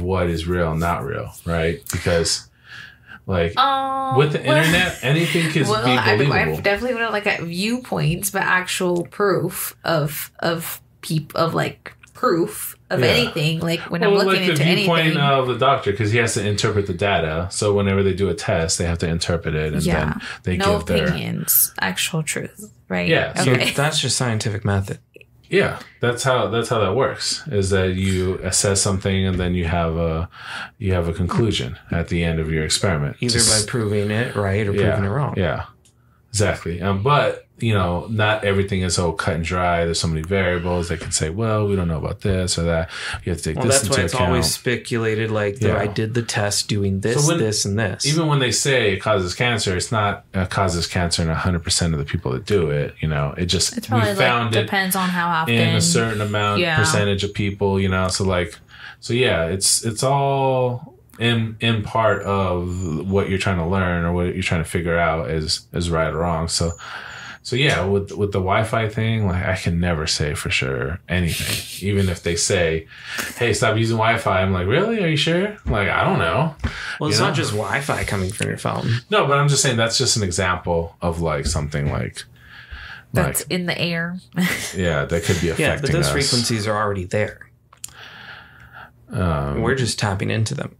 what is real and not real, right? Because like with the internet, anything can be believable. I definitely would like at viewpoints, but actual proof of proof of anything. Like when I'm looking into anything, the viewpoint of the doctor, because he has to interpret the data. So whenever they do a test, they have to interpret it, and then they give their opinions, actual truth, right? Yeah, okay. So that's your scientific method. Yeah, that's how that works. Is that you assess something and then you have a conclusion at the end of your experiment, either by proving it right or proving it wrong. Yeah, exactly. But you know, not everything is so cut and dry. There's so many variables. They can say, well, we don't know about this or that. You have to take this into account. That's why it's always speculated. Like I did the test doing this, this, and this. Even when they say it causes cancer, it's not causes cancer in 100% of the people that do it. You know, it just it's probably we found it depends on how often in a certain amount percentage of people. You know, so it's all in part of what you're trying to learn or what you're trying to figure out is right or wrong. So yeah, with the Wi-Fi thing, like I can never say for sure anything. Even if they say, "Hey, stop using Wi-Fi," I'm like, "Really? Are you sure?" Like, I don't know. Well, it's not just Wi-Fi coming from your phone. No, but I'm just saying that's just an example of like something that's in the air. Yeah, that could be affecting us. Yeah, but those frequencies are already there. We're just tapping into them.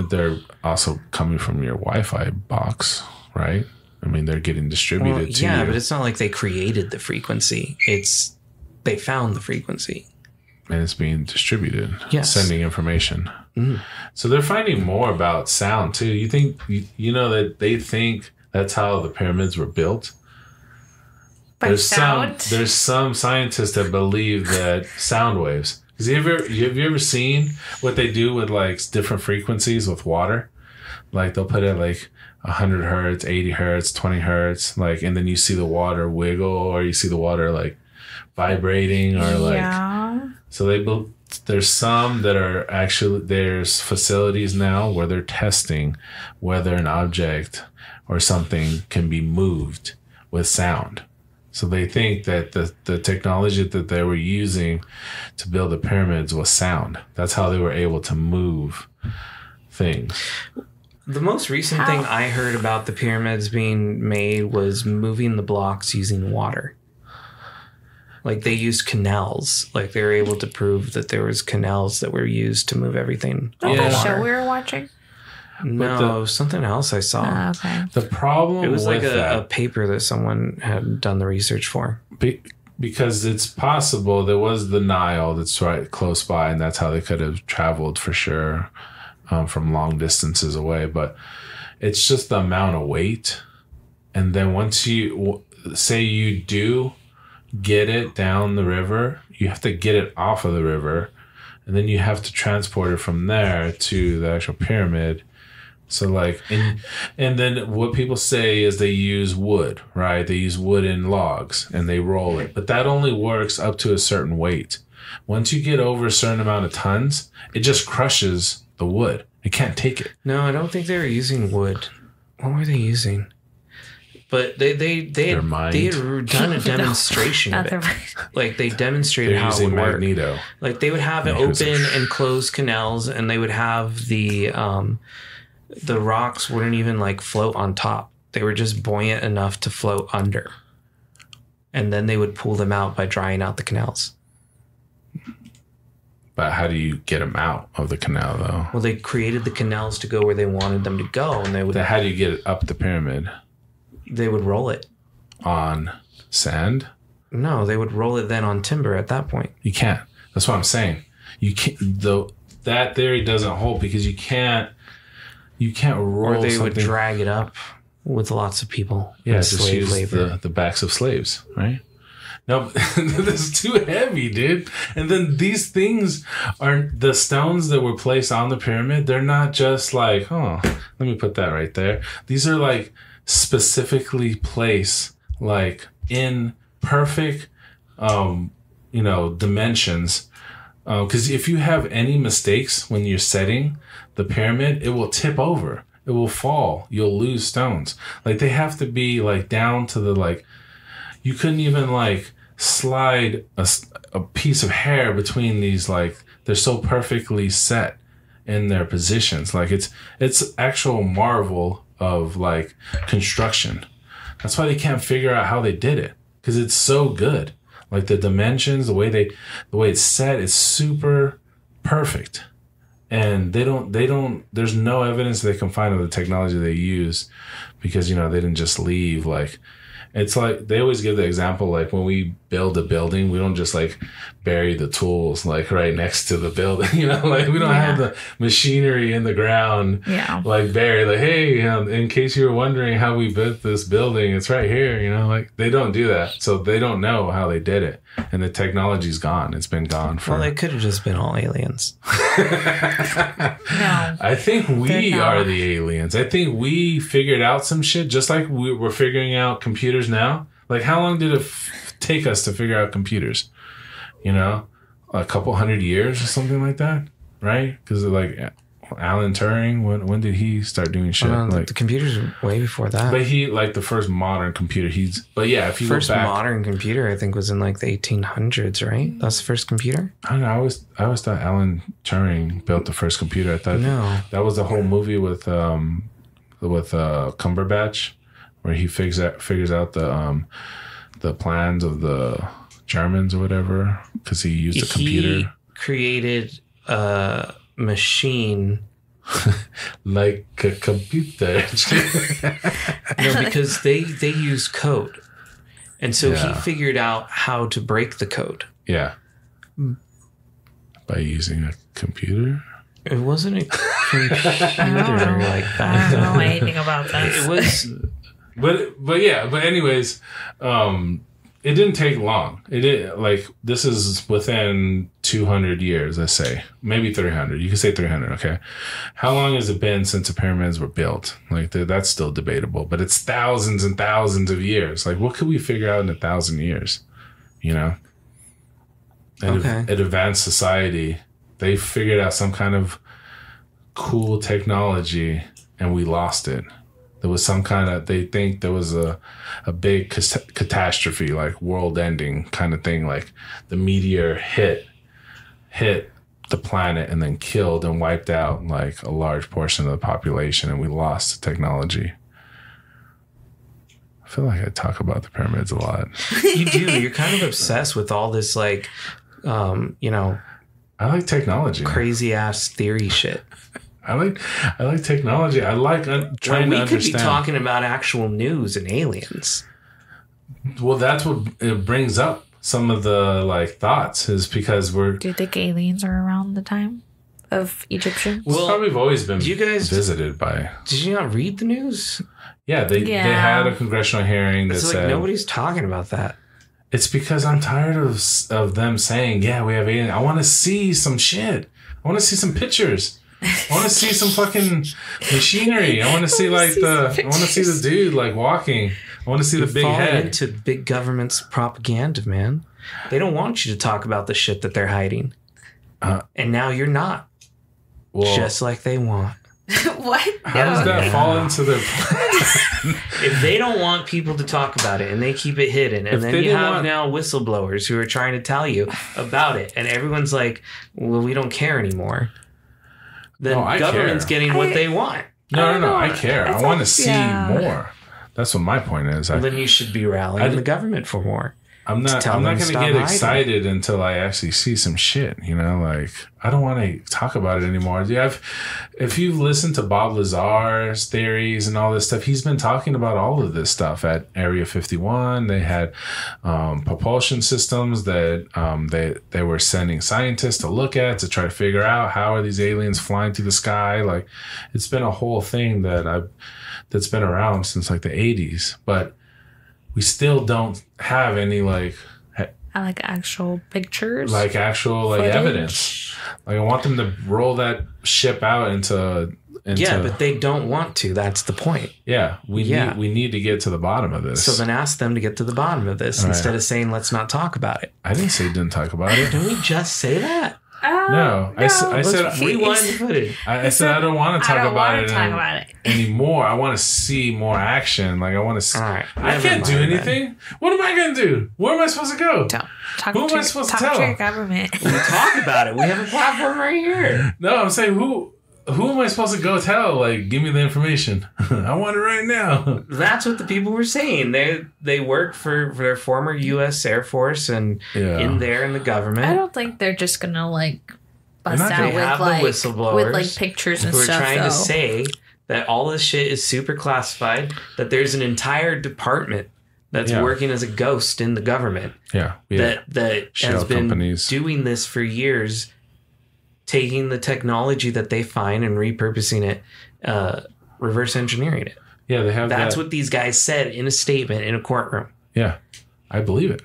They're also coming from your Wi-Fi box, right? I mean, they're getting distributed to you. Yeah, but it's not like they created the frequency. They found the frequency. And it's being distributed. Yes. Sending information. Mm. So they're finding more about sound, too. You think, you know that they think that's how the pyramids were built? There's some scientists that believe that sound waves. Because have you ever seen what they do with like different frequencies with water? Like they'll put it like 100 hertz, 80 hertz, 20 hertz, like, and then you see the water wiggle or you see the water like vibrating or like, so there's some that are actually, there's facilities now where they're testing whether an object or something can be moved with sound. So they think that the technology that they were using to build the pyramids was sound. That's how they were able to move things. The most recent thing I heard about the pyramids being made was moving the blocks using water. Like they used canals. Like they were able to prove that there was canals that were used to move everything. The show we were watching? No, something else I saw. Okay. The problem, it was with like that, a paper that someone had done the research for. Because it's possible there was the Nile that's right close by, and that's how they could have traveled for sure from long distances away. But it's just the amount of weight. And then once you say you do get it down the river, you have to get it off of the river, and then you have to transport it from there to the actual pyramid. So like, and then what people say is they use wood, right? They use wooden logs and they roll it, but that only works up to a certain weight. Once you get over a certain amount of tons, it just crushes the wood. It can't take it. No, I don't think they were using wood. What were they using? But they had done a demonstration of it. Like they demonstrated how it would work. Magneto. Like they would have it open and close canals, and they would have the rocks wouldn't even like float on top. They were just buoyant enough to float under. And then they would pull them out by drying out the canals. But how do you get them out of the canal though? Well, they created the canals to go where they wanted them to go, and they would. Then how do you get it up the pyramid? They would roll it. On sand? No, they would roll it then on timber at that point. You can't. That's what I'm saying. You can't. That theory doesn't hold because you can't roll. Or they something. would drag it up with lots of people. Yeah, just use labor. The backs of slaves, right? No, this is too heavy, dude. And then these things are the stones that were placed on the pyramid. They're not just like, oh, let me put that right there. These are like specifically placed like in perfect, dimensions. Because if you have any mistakes when you're setting the pyramid, it will tip over. It will fall. You'll lose stones. Like they have to be like down to the like. You couldn't even like slide a piece of hair between these. Like they're so perfectly set in their positions. Like it's actual marvel of like construction. That's why they can't figure out how they did it because it's so good. Like the dimensions, the way it's set is super perfect. And they don't, there's no evidence they can find of the technology they use because, they didn't just leave. Like, it's like, they always give the example, like when we build a building, we don't just like bury the tools like right next to the building, like we don't have the machinery in the ground, like buried, like, hey, in case you were wondering how we built this building, it's right here, like they don't do that. So they don't know how they did it. And the technology's gone. It's been gone for. Well, they could have just been all aliens. No. I think we are the aliens. I think we figured out some shit just like we're figuring out computers now. Like, how long did it take us to figure out computers? A couple hundred years or something like that, right? Because like Alan Turing, when did he start doing shit? Like the computers were way before that. But he like the first modern computer. If you first go back, modern computer, I think was in like the 1800s, right? That's the first computer. I don't know. I always thought Alan Turing built the first computer. I thought that was the whole movie with Cumberbatch, where he figures out the plans of the Germans or whatever because he used a computer. He created a machine like a computer. No, because they use code, and so he figured out how to break the code. Yeah, by using a computer. It wasn't a computer like that. I don't know anything about that. It was, but anyways, it didn't take long. It did, like, this is within 200 years, I say. Maybe 300. You can say 300, okay? How long has it been since the pyramids were built? Like, that's still debatable. But it's thousands and thousands of years. Like, what could we figure out in 1,000 years? And advanced society, they figured out some kind of cool technology, and we lost it. There was some kind of, they think there was a big catastrophe, like world ending kind of thing. Like the meteor hit the planet and then killed and wiped out like a large portion of the population, and we lost the technology. I feel like I talk about the pyramids a lot. You do. You're kind of obsessed with all this, like, you know, I like technology, crazy ass theory shit. I like technology. I like trying to understand. We could be talking about actual news and aliens. Well, that's what it brings up. Some of the like thoughts is because Do you think aliens are around the time of Egyptians? Well, probably have always been you guys visited by. Did you not read the news? Yeah, they had a congressional hearing that said nobody's talking about that. It's because I'm tired of them saying, yeah, we have aliens. I want to see some shit. I want to see some pictures. I want to see some fucking machinery. I want to see I want to see the dude like walking. I want to see the big head. Into big government's propaganda, man. They don't want you to talk about the shit that they're hiding. And now you're not. Well, just like they want. What? How does that fall into their plan? If they don't want people to talk about it and they keep it hidden, and then you have now whistleblowers who are trying to tell you about it, and everyone's like, well, we don't care anymore. Then government's getting what they want. No, I care. I want to see more. That's what my point is. Well, then you should be rallying the government for more. I'm not going to get excited until I actually see some shit, you know, like I don't want to talk about it anymore. If you've listened to Bob Lazar's theories and all this stuff, he's been talking about all of this stuff at Area 51. They had propulsion systems that they were sending scientists to look at to try to figure out how are these aliens flying through the sky. Like it's been a whole thing that's been around since like the 80s, but we still don't have any like actual pictures, like actual like footage. Evidence. Like I want them to roll that ship out into yeah, but they don't want to. That's the point. Yeah, we need to get to the bottom of this. So then ask them to get to the bottom of this instead of saying let's not talk about it. I didn't say didn't talk about it. Didn't we just say that? No, I said rewind the footage. I said I don't want to talk about it anymore. I want to see more action. Like I want to see. Right, I can't do anything. What am I going to do? Where am I supposed to go? Who am I supposed to tell? Talk to your government. We talk about it. We have a platform right here. No, I'm saying who am I supposed to go tell? Like, give me the information. I want it right now. That's what the people were saying. They work for their former U.S. Air Force and in the government. I don't think they're just gonna like bust out with like pictures and stuff. Who are trying to say that all this shit is super classified. That there's an entire department that's working as a ghost in the government. Yeah, that has been doing this for years. Taking the technology that they find and repurposing it, reverse engineering it. Yeah, they have. That's what these guys said in a statement in a courtroom. Yeah, I believe it.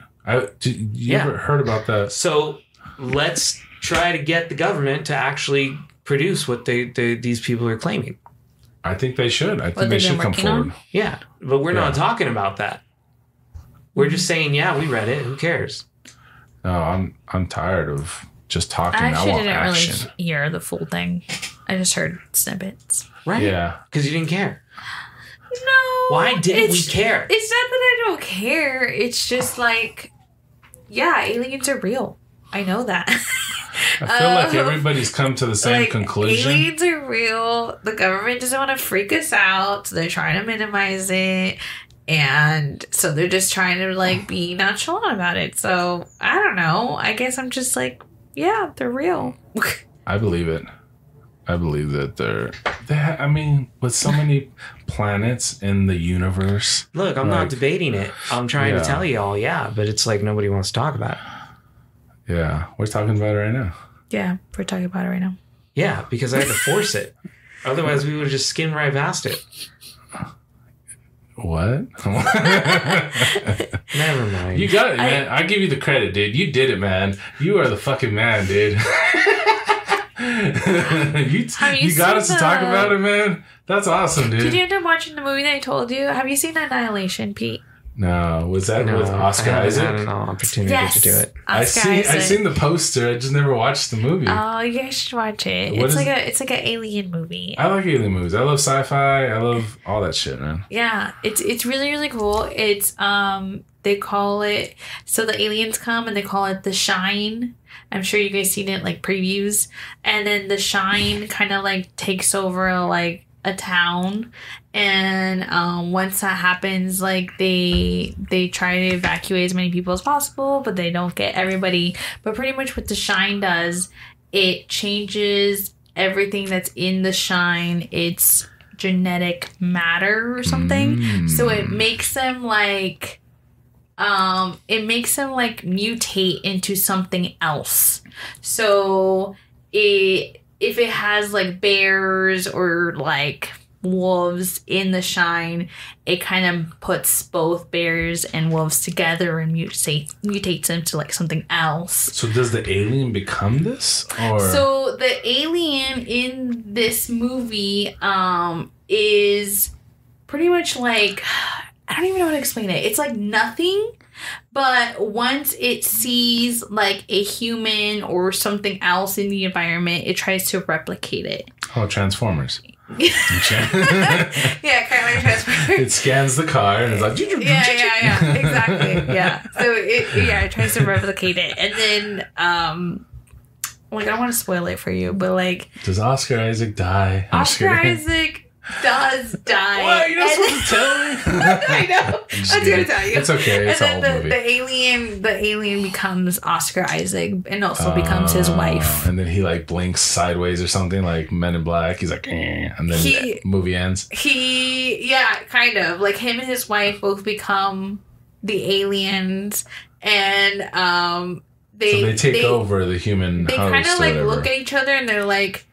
You ever heard about that? So let's try to get the government to actually produce what these people are claiming. I think they should. I think they should come forward. Yeah, but we're not talking about that. We're just saying, we read it. Who cares? No, I'm tired of just talking. I actually didn't really hear the full thing. I just heard snippets. Right? Yeah. Because you didn't care. No. Why didn't we care? It's not that I don't care. It's just like, aliens are real. I know that. I feel like everybody's come to the same conclusion. Aliens are real. The government doesn't want to freak us out. So they're trying to minimize it. And so they're just trying to like be nonchalant about it. So I don't know. I guess I'm just like, yeah, they're real. I believe it. I believe that I mean, with so many planets in the universe. Look, I'm not debating it. I'm trying to tell you all, but it's like nobody wants to talk about it. Yeah, we're talking about it right now. Yeah, we're talking about it right now. Yeah, because I had to force it. Otherwise, we would have just skimmed right past it. What? Never mind. You got it, man. I give you the credit, dude. You did it, man. You are the fucking man, dude. you got us to talk about it, man. That's awesome, dude. Did you end up watching the movie that I told you? Have you seen Annihilation, Pete? No, was that with Oscar Isaac? I had an opportunity to do it. I've seen the poster. I just never watched the movie. Oh, you guys should watch it. It's like an alien movie. I like alien movies. I love sci-fi. I love all that shit, man. Yeah, it's really really cool. It's they call it, so the aliens come and they call it the Shine. I'm sure you guys seen it like previews. And then the Shine kind of like takes over like a town. And once that happens, like they try to evacuate as many people as possible, but they don't get everybody. But pretty much what the Shine does, it changes everything that's in the Shine. It's genetic matter or something. So it makes them like mutate into something else. So if it has like bears or like wolves in the Shine, it kind of puts both bears and wolves together and mutates them to like something else. So does the alien become this? Or so the alien in this movie is pretty much like, I don't even know how to explain it. It's like nothing, but once it sees like a human or something else in the environment, it tries to replicate it. Oh, Transformers. Yeah, kind of like Transformers. It scans the car and it's like... Yeah, exactly. Yeah. So it tries to replicate it. And then, like, I don't want to spoil it for you, but like... Does Oscar Isaac die? Oscar Isaac does die. What? You're not supposed to tell me? I know. I'm going to tell you. It's okay. It's and then an old movie. the alien becomes Oscar Isaac and also becomes his wife. And then he like blinks sideways or something like Men in Black. He's like, eh, and then the movie ends. Kind of. Like him and his wife both become the aliens, and they take over the human host. They kind of like whatever. look at each other and they're like,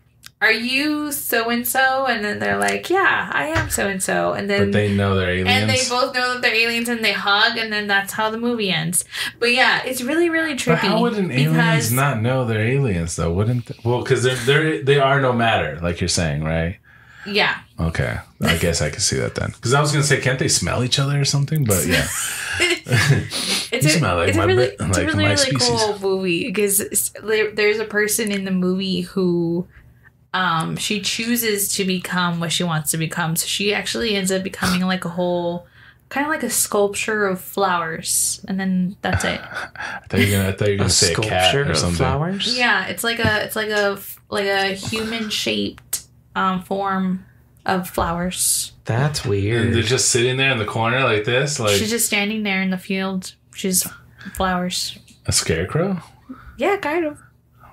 are you so-and-so? And then they're like, yeah, I am so-and-so. And then, but they know they're aliens. And they both know that they're aliens and they hug, and then that's how the movie ends. But yeah, it's really, really trippy. But how would an aliens not know they're aliens, though? Wouldn't they? Well, because they are no matter, like you're saying, right? Yeah. Okay. I guess I can see that then. Because I was going to say, can't they smell each other or something? But yeah. It's a really cool movie, because there's a person in the movie who... she chooses to become what she wants to become. So she actually ends up becoming like a whole, kind of like a sculpture of flowers, and then that's it. I thought you were gonna say a cat or something. Flowers? Yeah, it's like a human shaped form of flowers. That's weird. And they're just sitting there in the corner like this. Like she's just standing there in the field. She's flowers. A scarecrow? Yeah, kind of.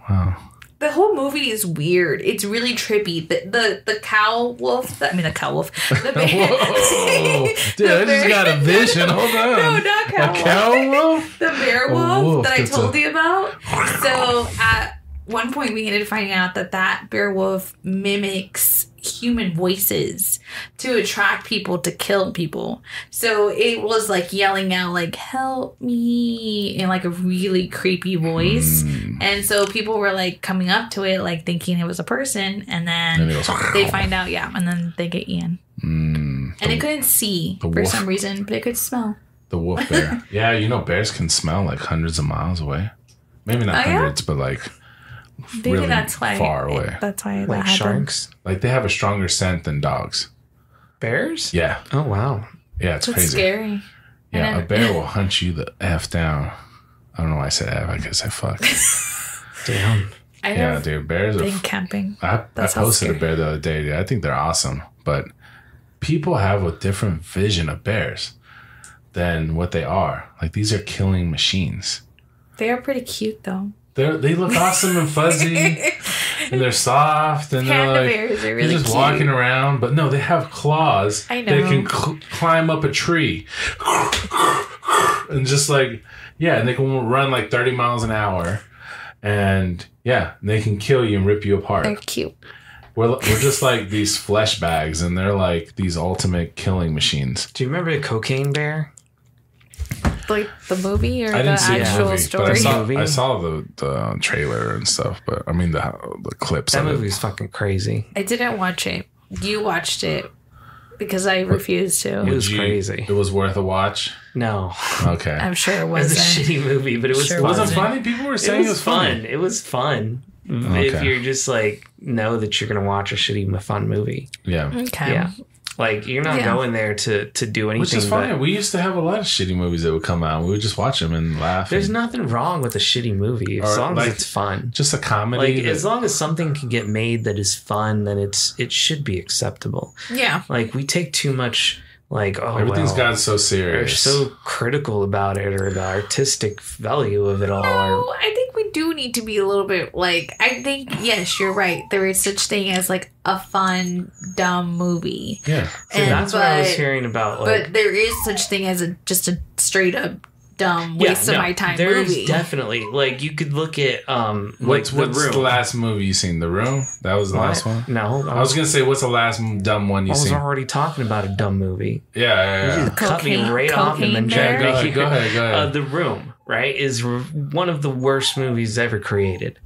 Wow. The whole movie is weird. It's really trippy. The cow wolf. The cow wolf. The bear. Whoa. Dude, I just got a vision. Hold on. No, not cow wolf. A cow wolf? The bear wolf that I told you about. So at one point we ended up finding out that bear wolf mimics human voices to attract people to kill people. So it was like yelling out like, help me, in like a really creepy voice. And so people were like coming up to it like thinking it was a person, and then they find out, and then they get Ian. And it couldn't see for some reason, but it could smell. The wolf bear. Yeah, bears can smell like hundreds of miles away. Maybe not hundreds, but like maybe really that's why far away. That's why like sharks. Like they have a stronger scent than dogs. Bears? Yeah. Oh wow. Yeah, it's crazy. Scary. Yeah, a bear will hunt you the F down. I don't know why I said F. I guess I fucked. Damn. Yeah, dude, bears are camping. I posted a bear the other day, dude. I think they're awesome, but people have a different vision of bears than what they are. Like these are killing machines. They are pretty cute though. They look awesome and fuzzy, and they're soft, and Panda they're like bears are really they're just cute. walking around. But no, they have claws. I know. They can climb up a tree, and just like and they can run like 30 miles an hour, and they can kill you and rip you apart. They're cute. We're just like these flesh bags, and they're like these ultimate killing machines. Do you remember the cocaine bear? Like the movie or I didn't see actual the movie, story? but I saw the trailer and stuff. But I mean the clips. That of movie's fucking crazy. I didn't watch it. You watched it because I refused to. It was crazy. It was worth a watch. No. Okay. I'm sure it It was wasn't. a shitty movie, but it was Sure fun. It wasn't funny. People were saying it was fun. funny. It was fun. Okay. If you're just like know that you're gonna watch a shitty fun movie. Yeah. Okay. Yeah. Like, you're not going there to do anything. Which is fine. We used to have a lot of shitty movies that would come out. We would just watch them and laugh. There's nothing wrong with a shitty movie as long as it's fun. Just a comedy. Like, as long as something can get made that is fun, then it should be acceptable. Yeah. Like, we take too much, like, everything's gotten so serious. We're so critical about it, or the artistic value of it all. No, I think we do need to be a little bit, like, I think, yes, you're right. There is such thing as, like, a fun, dumb movie. Yeah. So that's what I was hearing about. Like, but there is such thing as just a straight up dumb waste of my time movie. There's definitely, like, you could look at what's the last movie you seen? The Room? That was the last one? No. I was gonna say, what's the last dumb one you seen? I was already talking about a dumb movie. Yeah. You just cut me right off and then go ahead. The Room, right, is one of the worst movies ever created.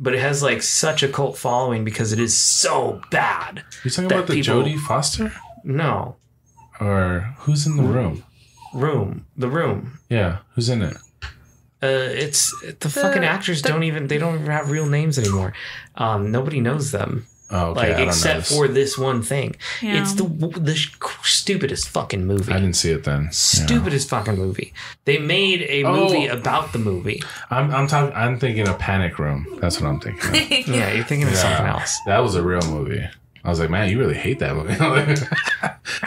But it has, like, such a cult following because it is so bad. You're talking about the Jodie Foster? No. Or who's in the room? The Room. Yeah, who's in it? It's the fucking actors don't even have real names anymore. Nobody knows them. Oh, okay. Like, except for this one thing. Yeah. It's the stupidest fucking movie. I didn't see it then. Stupidest fucking movie. They made a movie about the movie. I'm thinking of Panic Room. That's what I'm thinking of. Yeah, you're thinking of something else. That was a real movie. I was like, man, you really hate that movie.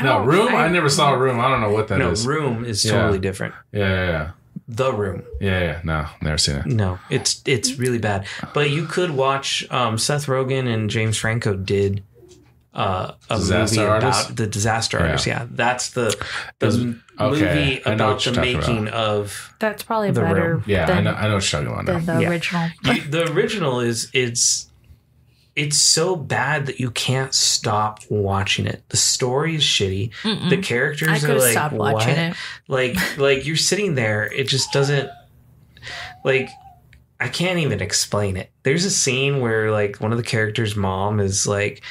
No, Room? I never saw Room. I don't know what that is. No, Room is totally different. Yeah. The Room. Yeah. No, never seen it. No, it's really bad. But you could watch. Seth Rogen and James Franco did a movie about the Disaster Artist. Yeah, that's the movie about the making of. That's probably the better. Room. Yeah, I know what you're talking about now. Than the original. The original it's so bad that you can't stop watching it. The story is shitty. Mm-mm. The characters are like, stopped watching it. Like you're sitting there. It just doesn't, like, I can't even explain it. There's a scene where, like, one of the characters' mom is, like,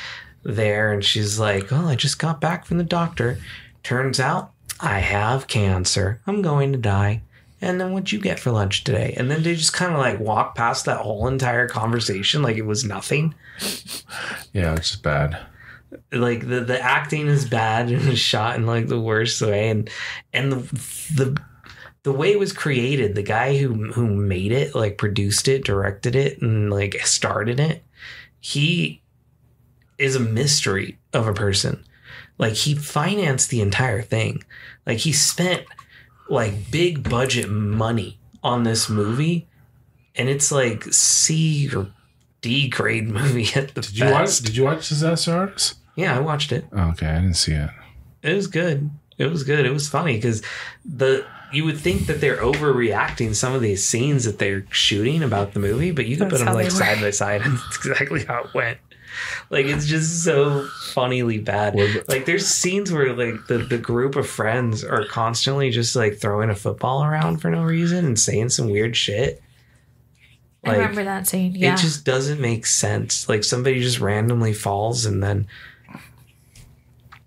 there and she's like, oh, I just got back from the doctor. Turns out I have cancer. I'm going to die. And then what'd you get for lunch today? And then they just kind of, like, walk past that whole entire conversation like it was nothing. Yeah, it's just bad. Like, the acting is bad and it's shot in, like, the worst way. And the way it was created, the guy who made it, like, produced it, directed it, and, like, started it, he is a mystery of a person. Like, he financed the entire thing. Like, he spent, like, big budget money on this movie, and it's like C or D grade movie at the best. Did you watch Disaster Artist? Yeah, I watched it. Oh, okay, I didn't see it. It was good. It was funny because you would think that they're overreacting some of these scenes that they're shooting about the movie, but you could put them, like, side by side, and it's exactly how it went. Like, it's just so funnily bad. Like, there's scenes where, like, the group of friends are constantly just, like, throwing a football around for no reason and saying some weird shit. Like, I remember that scene. Yeah, it just doesn't make sense. Like, somebody just randomly falls and then.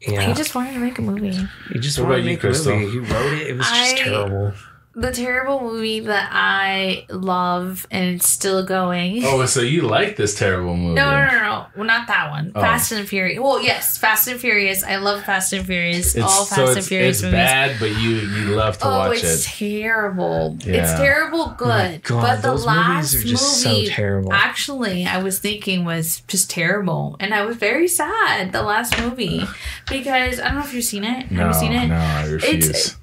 Yeah. He just wanted to make a movie. He just wanted to make a movie. He wrote it. It was just terrible. The terrible movie that I love and it's still going. Oh, so you like this terrible movie? No. Well, not that one. Oh. Fast and Furious. Well, yes, Fast and Furious. I love Fast and Furious. All Fast and Furious movies. It's bad, but you love to watch it. Oh, it's terrible. Yeah. It's terrible good. God, but the last movies are just so terrible. Actually, I was thinking was just terrible. And I was very sad, the last movie. Because, I don't know if you've seen it. Have you seen it? No, I refuse.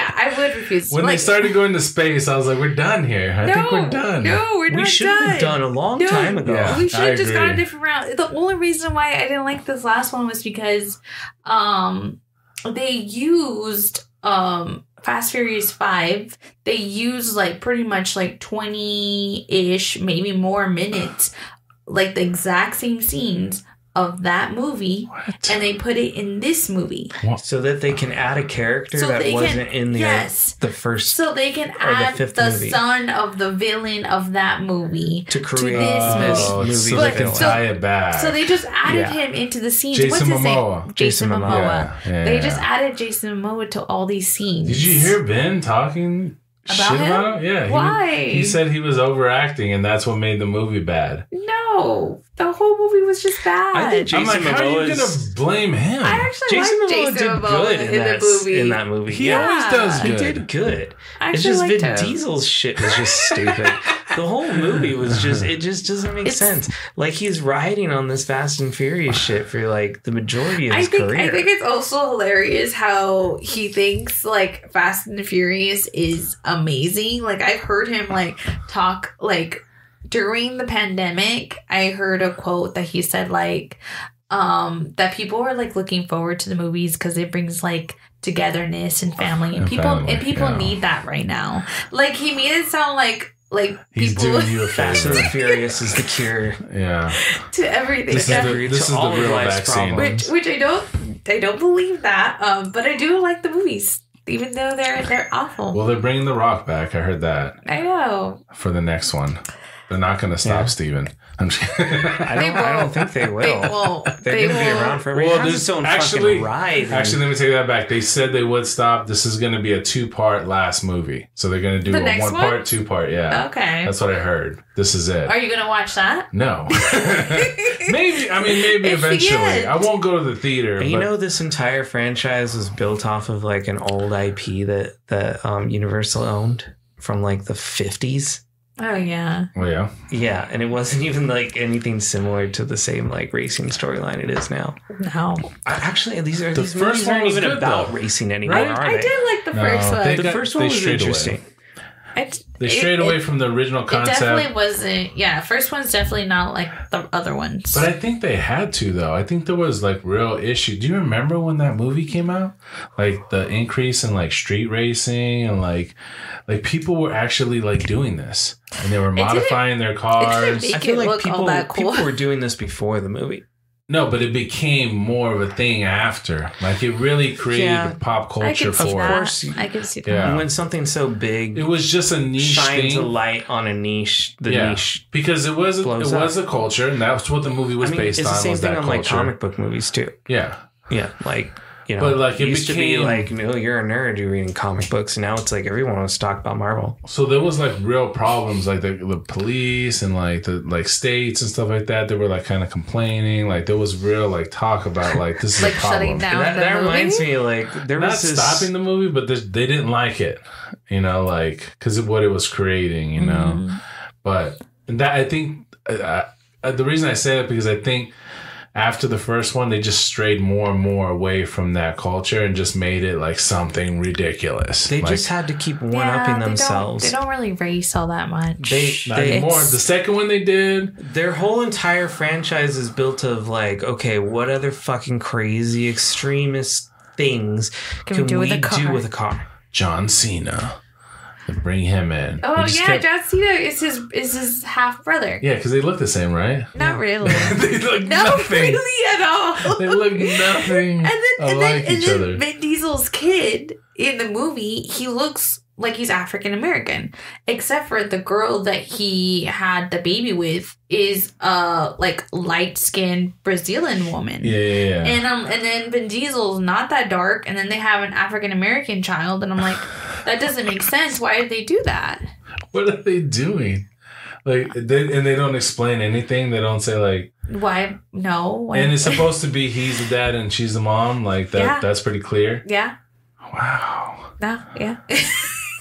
I would refuse. When they started going to space, I was like, we're done here. I think we're done. No, we're not done. We should have been done a long time ago. Yeah, we should have just gone a different route. The only reason why I didn't like this last one was because they used Fast Furious 5. They used, like, pretty much, like, 20-ish, maybe more minutes, like, the exact same scenes of that movie. What? And they put it in this movie. What? So that they can add a character that wasn't in the first. So they can add the son of the villain of that movie to create this movie. So they can tie it back. So they just added him into the scenes. Jason Momoa. Jason Momoa. Yeah. They just added Jason Momoa to all these scenes. Did you hear Ben talking about him? Yeah. Why? He said he was overacting and that's what made the movie bad. No. No, the whole movie was just bad. I think I'm like, how are you gonna blame him? I actually Jason liked Momoa Jason did Momoa good in that movie. He always does He good. did good. I It's actually just Vin liked him. Diesel's shit was just stupid. The whole movie was it just doesn't make sense. Like he's riding on this Fast and Furious shit for like the majority of his career. I think it's also hilarious how he thinks like Fast and Furious is amazing. Like I've heard him like talk like during the pandemic. I heard a quote that he said like that people are like looking forward to the movies because it brings like togetherness and family and people need that right now. Like he made it sound like he's people doing you a Fast favor. and Furious is the cure. Yeah, to everything. this is the all of real life's vaccine. problems. Which I don't believe that. But I do like the movies, even though they're awful. Well, they're bringing The Rock back. I heard that I know. for the next one. They're not going to stop Steven. I'm just I don't think they will. They won't. They're going to be around forever. Well, He has his own fucking ride. Actually, let me take that back. They said they would stop. This is going to be a 2-part last movie. So they're going to do The a next 1-part, one? 2-part. Yeah. Okay. That's what I heard. This is it. Are you gonna watch that? No. Maybe It's the eventually. end. I won't go to the theater. And you but know, this entire franchise was built off of like an old IP that Universal owned from like the 50s. Oh yeah. Well, yeah. Yeah, and it wasn't even like anything similar to the same like racing storyline it is now. No. Actually, these first movies one aren't was even good, about though. racing anymore, Right? are I they? did like the No, first one. they The got- first they one was strayed away. interesting. They strayed away from the original It concept. definitely wasn't. Yeah, first one's definitely not like the other ones. But I think they had to, though. I think there was like real issue. Do you remember when that movie came out? Like the increase in like street racing and like people were actually like doing this and they were modifying their cars. It I feel like look all that cool. people were doing this before the movie. No, but it became more of a thing after. Like it really created Yeah. pop I culture can see for that. it. course. I can see that. Yeah. And when something so big It was just a niche shines a thing. light on a niche, the Yeah. niche. Because it was blows a culture, and that's what the movie was based it's on. the same was thing that on culture. like comic book movies too. Yeah. Yeah, like you know, But, like, it used to be became- like, no, you're a nerd, you're reading comic books, and now it's like everyone wants to talk about Marvel. So there was like real problems, like the police and like the like states and stuff like that. They were like kind of complaining. Like there was real like talk about like this is Like a problem. shutting down That, the that movie? reminds me, like there Not was this. stopping the movie, but they didn't like it. You know, like because of what it was creating. You know, Mm-hmm. but that I think the reason I say that because I think. After the first one, they just strayed more and more away from that culture and just made it like something ridiculous. They like, just had to keep one-upping themselves. They don't really race all that much. not anymore. The second one they did. Their whole entire franchise is built of like, okay, what other fucking crazy extremist things Can we do with a car? do with a car? John Cena. They bring him in. Oh They just yeah, kept- John Cena is his half brother. Yeah, because they look the same, right? Not really. They look Not nothing. really at all. They look nothing alike each other. Vin Diesel's kid in the movie, he looks like he's African American, except for the girl that he had the baby with is like light skinned Brazilian woman. Yeah. And then Vin Diesel's not that dark, and then they have an African American child, and I'm like, that doesn't make sense. Why did they do that? What are they doing? Like, they don't explain anything. They don't say like. Why? No. Why? And it's supposed to be he's the dad and she's the mom. Like that. Yeah. That's pretty clear. Yeah. Wow. No. Yeah.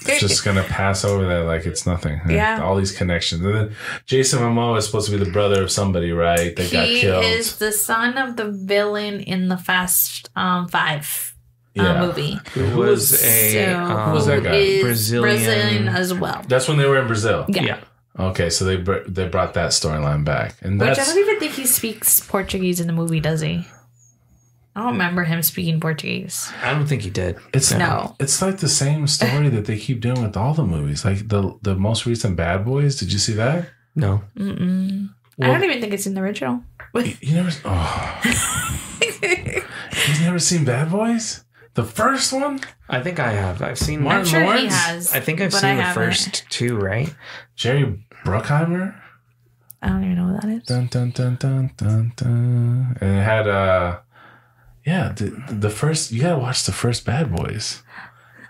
It's just gonna pass over that like it's nothing. Yeah. All these connections. And then Jason Momoa is supposed to be the brother of somebody, right? That got He killed. is the son of the villain in the Fast 5 Yeah. movie. Who was a So, was that guy? is Brazilian as well. That's when they were in Brazil. Yeah. Okay, so they brought that storyline back, and Which I that's don't even think he speaks Portuguese in the movie, does he? I don't remember him speaking Portuguese. I don't think he did. it's No. It's like the same story that they keep doing with all the movies. Like the most recent Bad Boys. Did you see that? No. Mm-mm. I Well- don't even think it's in the original. You never. Oh, you've never seen Bad Boys? The first one? I think I have. I've seen Martin I'm sure he Lawrence? has. I think I've but seen I the haven't. first two, right? Jerry Bruckheimer. I don't even know what that is. Dun dun dun dun dun dun. And it had the first. You gotta watch the first Bad Boys.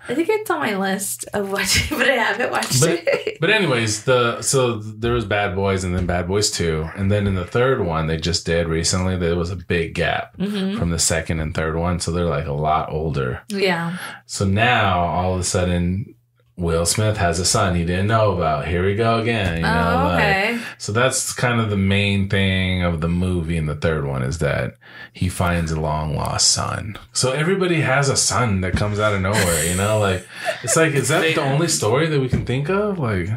I think it's on my list of watching, but I haven't watched it. But anyways, so there was Bad Boys and then Bad Boys 2. And then in the third one they just did recently, there was a big gap from the second and third one. So they're like a lot older. Yeah. So now all of a sudden Will Smith has a son he didn't know about. Here we go again. You know, okay. So that's kind of the main thing of the movie in the third one is that he finds a long lost son. So everybody has a son that comes out of nowhere, you know? Like, it's like, is that the only story that we can think of? Like,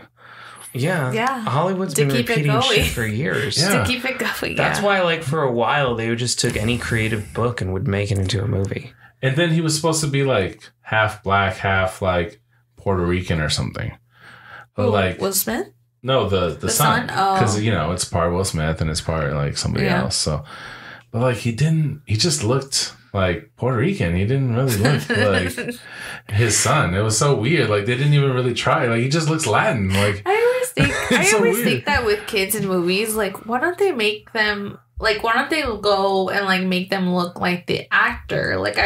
yeah. Hollywood's been repeating shit for years. To keep it going, That's why, like, for a while, they just took any creative book and would make it into a movie. And then he was supposed to be, like, half black, half, like, Puerto Rican or something. But, like... Will Smith? No, the son. Because, Oh. you know, it's part Will Smith and it's part, like, somebody else. So, but, like, he just looked like Puerto Rican. He didn't really look like his son. It was so weird. Like, they didn't even really try. Like, he just looks Latin. Like, I always think that with kids in movies, like, why don't they go and, like, make them look like the actor? Like,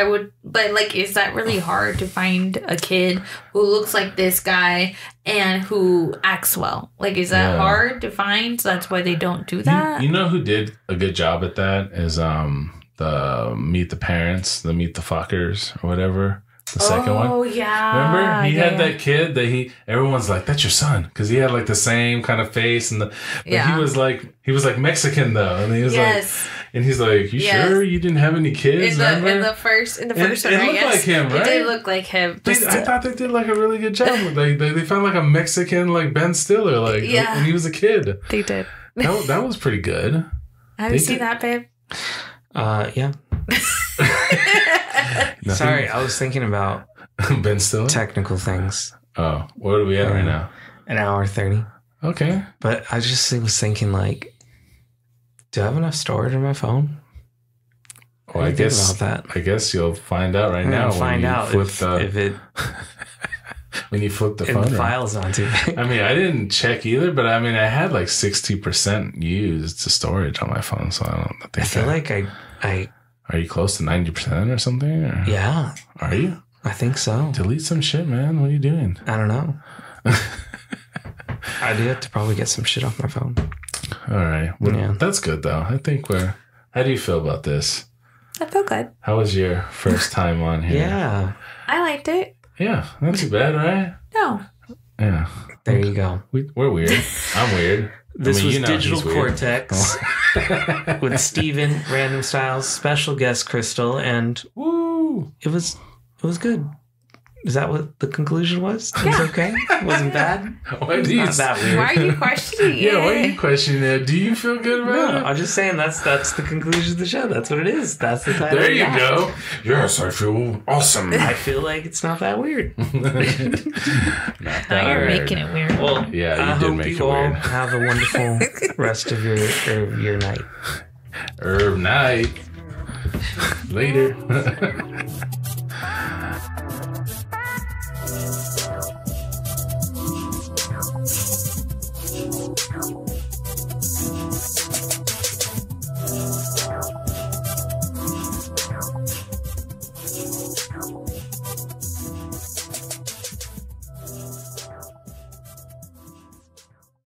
but, like, is that really hard to find a kid who looks like this guy and who acts well? Like, is that hard to find? So that's why they don't do that? You know who did a good job at that is the Meet the Parents, the Meet the Fuckers, or whatever. The second one. Oh, yeah. Remember? He had that kid that everyone's like, that's your son. Because he had like the same kind of face. But he was like Mexican though. And he was like, and he's like, you sure you didn't have any kids? In the first one, it looked like him, right? It did look like him. I thought they did like a really good job. They found like a Mexican like Ben Stiller, like when he was a kid. They did. That was pretty good. Have you seen that, babe? Yeah. Sorry, I was thinking about Ben Stiller? Technical things. Oh, what are we at right now? An hour 30. Okay. But I just was thinking, like, do I have enough storage on my phone? Well, I guess you'll find out right now. Find out if it when you flip the phone. The file's not too big. I mean, I didn't check either, but I mean, I had like 60% used to storage on my phone, so I don't think I feel like I. Are you close to 90% or something? Or? Yeah. Are you? I think so. Delete some shit, man. What are you doing? I don't know. I do have to probably get some shit off my phone. All right. Well, that's good, though. I think how do you feel about this? I feel good. How was your first time on here? Yeah. I liked it. Yeah. Not too bad, right? No. Yeah. There you go. We're weird. I'm weird. This was Digital Cortex with Steven, Randomstylez, special guest Crystal, and woo, it was good. Is that what the conclusion was? It was okay? It wasn't bad? Not that weird. Why are you questioning it? Yeah, why are you questioning it? Do you feel good about it? I'm just saying that's the conclusion of the show. That's what it is. That's the title. There you go. Yes, I feel awesome. I feel like it's not that weird. Now you're making it weird. Well, yeah, you did make it weird. Have a wonderful rest of your night. Night. Later.